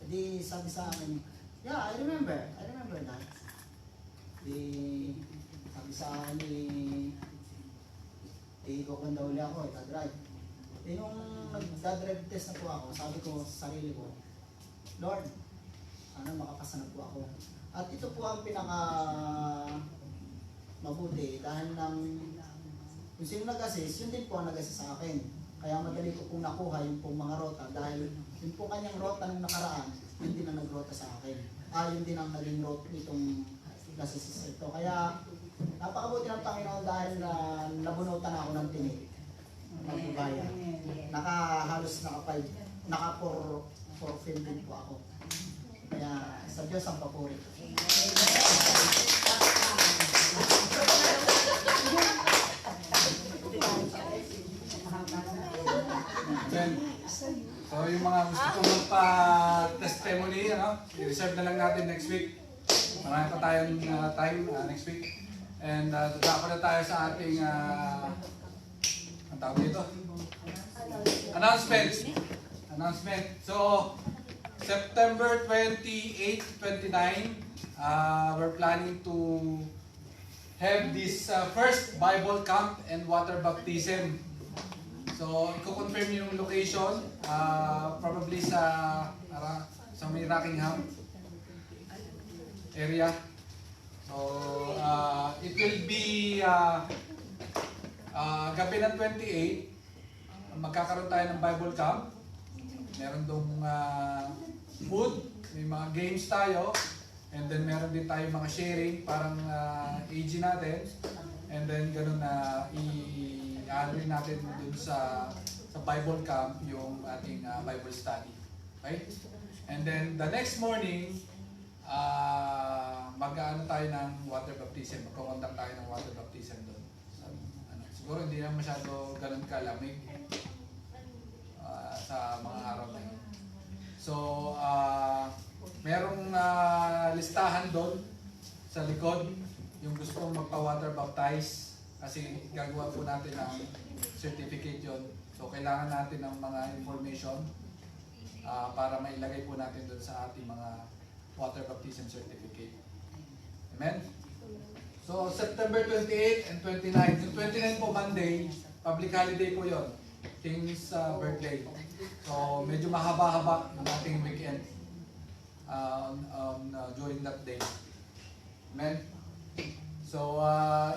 Di sabi sa akin, yeah, I remember that. Di sabi sa akin, kukwanda uli ako, drive. Nung nag-drive test na po ako, sabi ko sa sarili ko, Lord, sana makapasa na po ako. At ito po ang pinaka mabuti dahil kung sino nag-assist, yun din po ang nag-assist sa akin. Kaya madali ko pong nakuha yung pong mga rota dahil yun po kanyang rota nung nakaraan, yun din ang nagrota sa akin. Yun din ang naging rota nitong nag-assist ito. Kaya napakabuti ng Panginoon dahil nabunutan ako ng tinik. Magbabayan. Halos naka 4 film din po ako. Kaya sa Diyos ang papuri. So yung mga gusto kong magpa-testimony, i-reserve na lang natin next week. Marami pa tayong time next week. And dadako na tayo sa ating ang tawag dito? Announcement. So, September 28, 29, we're planning to have this first Bible camp and water baptism. So, i-confirm yung location, probably sa may Rockingham area. So, it will be gabi ng 28, magkakaroon tayo ng Bible camp. Meron dong food, may mga games tayo, and then meron din tayo mga sharing, parang AG natin, and then ganun na i-anoin natin dun sa Bible camp yung ating Bible study. Right? And then the next morning, mag-ano tayo ng water baptism, magkakondak tayo ng water baptism doon. Siguro hindi na masyado ganun kalamig sa mga araw na yun. So, merong listahan doon sa likod yung gusto kong magpa-water baptize kasi gagawa po natin ng certificate yun. So, kailangan natin ng mga information para mailagay po natin doon sa ating mga water baptism certificate. Amen? So, September 28 and 29. Yung 29 po Monday, public holiday po yon, King's birthday. So, medyo mahaba-haba ng ating weekend during that day. Amen? So,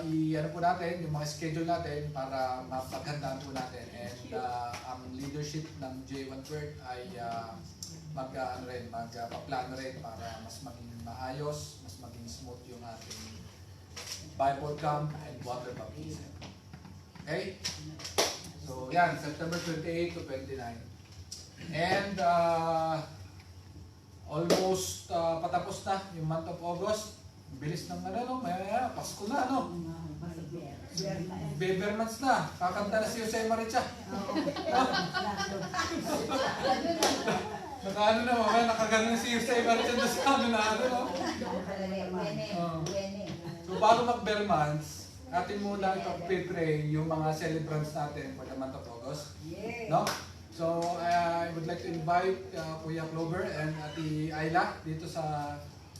i-ano po natin, yung mga schedule natin para mapaghandaan po natin. And ang leadership ng J1 Word ay magpaplano rin para mas maging maayos, mas maging smooth yung ating Bible camp and water baptism. Okay? So, yan, September 28 to 29. And almost patapos na yung month of August. Bilis ng maya, Pasko na, Beber months na. Kakanta na si Jose Maricha. Nakagano si Jose Maricha doon sa So, bago mag-bear months, atin muna ipag-pray yung mga celebrants natin for the month of August. No? So, I would like to invite Kuya Clover and Ate Ayla dito sa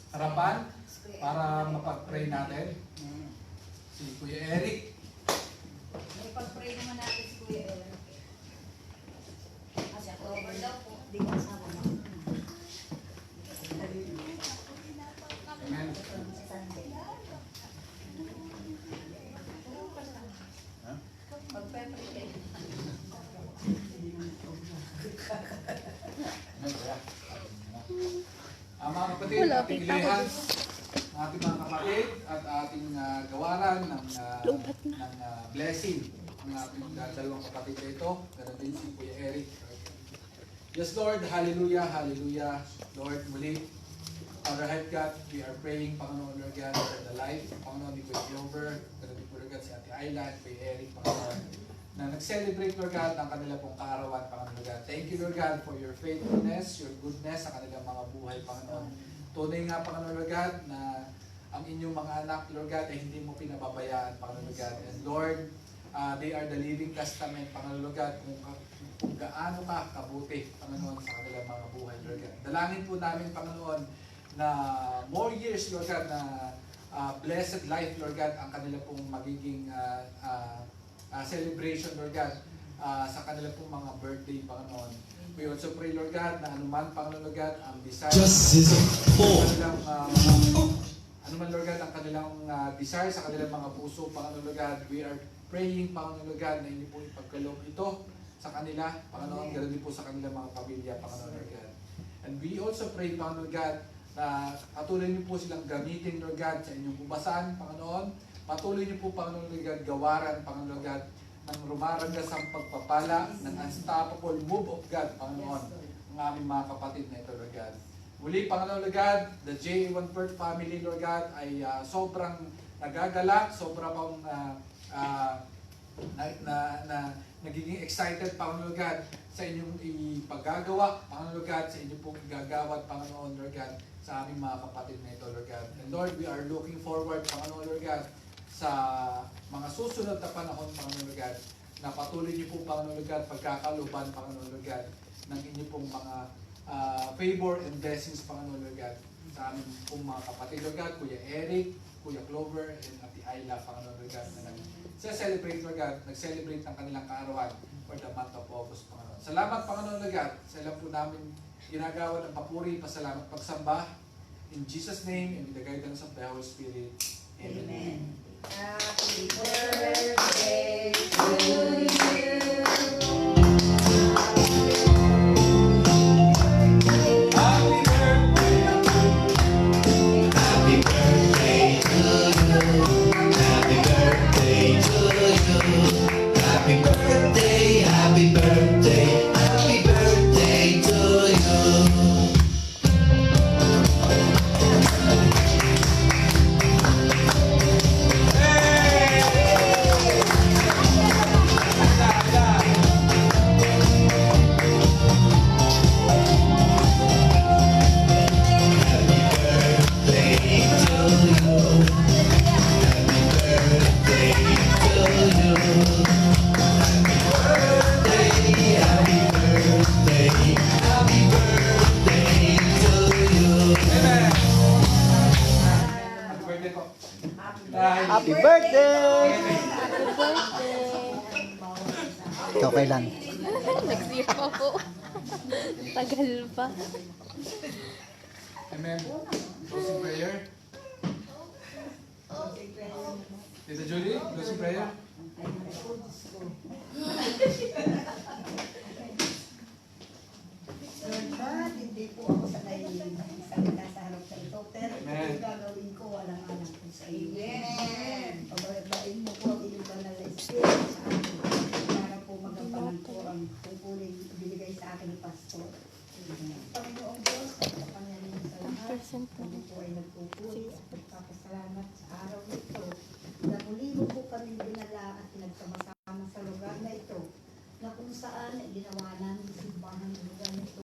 harapan para mapag-pray natin. Si Kuya Eric. May pag-pray naman natin si Kuya Eric. Kasi Over daw po. di ko kasama na. Amen. Pag-pray kayo. Mga kapatid, ating ilihans, ating mga kapatid at ating gawaran ng blessing ang ating dalawang kapatid na ito. Ganun din si Kuya Eric. Yes, Lord. Hallelujah. Hallelujah. Lord, muli, Father Head God, we are praying, Panginoon, Lord God, for the life, Panginoon, ni Kuya Clover, ganun din po, Lord God, si Ate Ayla at Kuya Eric, Panginoon, na nag-celebrate, Lord God, ng kanila pong kaarawan, Panginoon, Lord God. Thank you, Lord God, for your faithfulness, your goodness sa kanilang mga buhay, Panginoon. Tunay nga, Panginoon, Lord God, na ang inyong mga anak, Lord God, ay hindi mo pinababayaan, Panginoon, Lord God. And Lord, they are the living testament, Panginoon, Lord God, kung gaano ka kabuti, Panginoon, sa kanilang mga buhay, Lord God. Dalangin po namin, Panginoon, na more years, Lord God, na blessed life, Lord God, ang kanila pong magiging celebration, Lord God, sa kanila pong mga birthday, Panginoon. We also pray, Lord God, na anuman, Panginoon, Lord God, ang desire, kanilang, anuman, Lord God, ang kanilang desire sa kanilang mga puso, Panginoon, Lord God, we are praying, Panginoon, Lord God, na hindi po ipagkaloob ito sa kanila, Panginoon, ganoon din po sa kanilang mga pamilya, Panginoon, Lord God. And we also pray, Panginoon, Lord God, na patuloy niyo po silang gamitin, Lord God, sa inyong bubasan, Panginoon. Patuloy niyo po, Panginoon, Lord God, gawaran, Panginoon, Lord God, ng rumaragas ang pagpapala, ng unstoppable move of God, Panginoon, ng aming mga kapatid na ito, Lord God. Muli, Panginoon, Lord God, the J1 Word family, Lord God, ay sobrang nagagalak, sobrang pang nagiging excited, Panginoon, Lord God, sa inyong ipaggagawa, Panginoon, Lord God, sa inyong pong igagawad, Panginoon, Lord God, sa aming mga kapatid na ito, Lord God. And Lord, we are looking forward, Panginoon, Lord God, sa mga susunod na panahon, Panginoon, Lord God, na patuloy niyo po, Panginoon, Lord God, pagkakaluban, Panginoon, Lord God, ng inyong pong mga favor and blessings, Panginoon, Lord God, sa aming pong mga kapatid, Lord God, Kuya Eric, Kuya Clover, and Ate Ayla, Panginoon, Lord God, na nag-celebrate, Lord God, nag-celebrate ng kanilang kaarawan for the month of August, Panginoon. Salamat, Panginoon, Lord God, sa ilang po namin ginagawa ng papuri, pasalamat, pagsamba. In Jesus' name, and with the guidance of the Holy Spirit. Amen. Happy birthday to you. Happy birthday! Happy birthday to you. Happy birthday to you. Happy birthday, happy birthday, happy birthday to you. Happy birthday! Ikaw kailan? Next year pa po. Tagal pa. Amen. Closing prayer. Tita Julie, closing prayer. Lord God, hindi po ako sanay salita sa harap sa ito, pero Amen. ito gagawin ko, walang anak ko sa iyo. Amen. Pabalabain mo po ang iyong banal na espiritu sa akin para po magampanan ko ang tungkulin binigay sa akin ng pastor. Panginoong Diyos, at kapangyarihan sa lahat, kami po ay nagpupuri at nagpapasalamat sa araw nito na muli mo po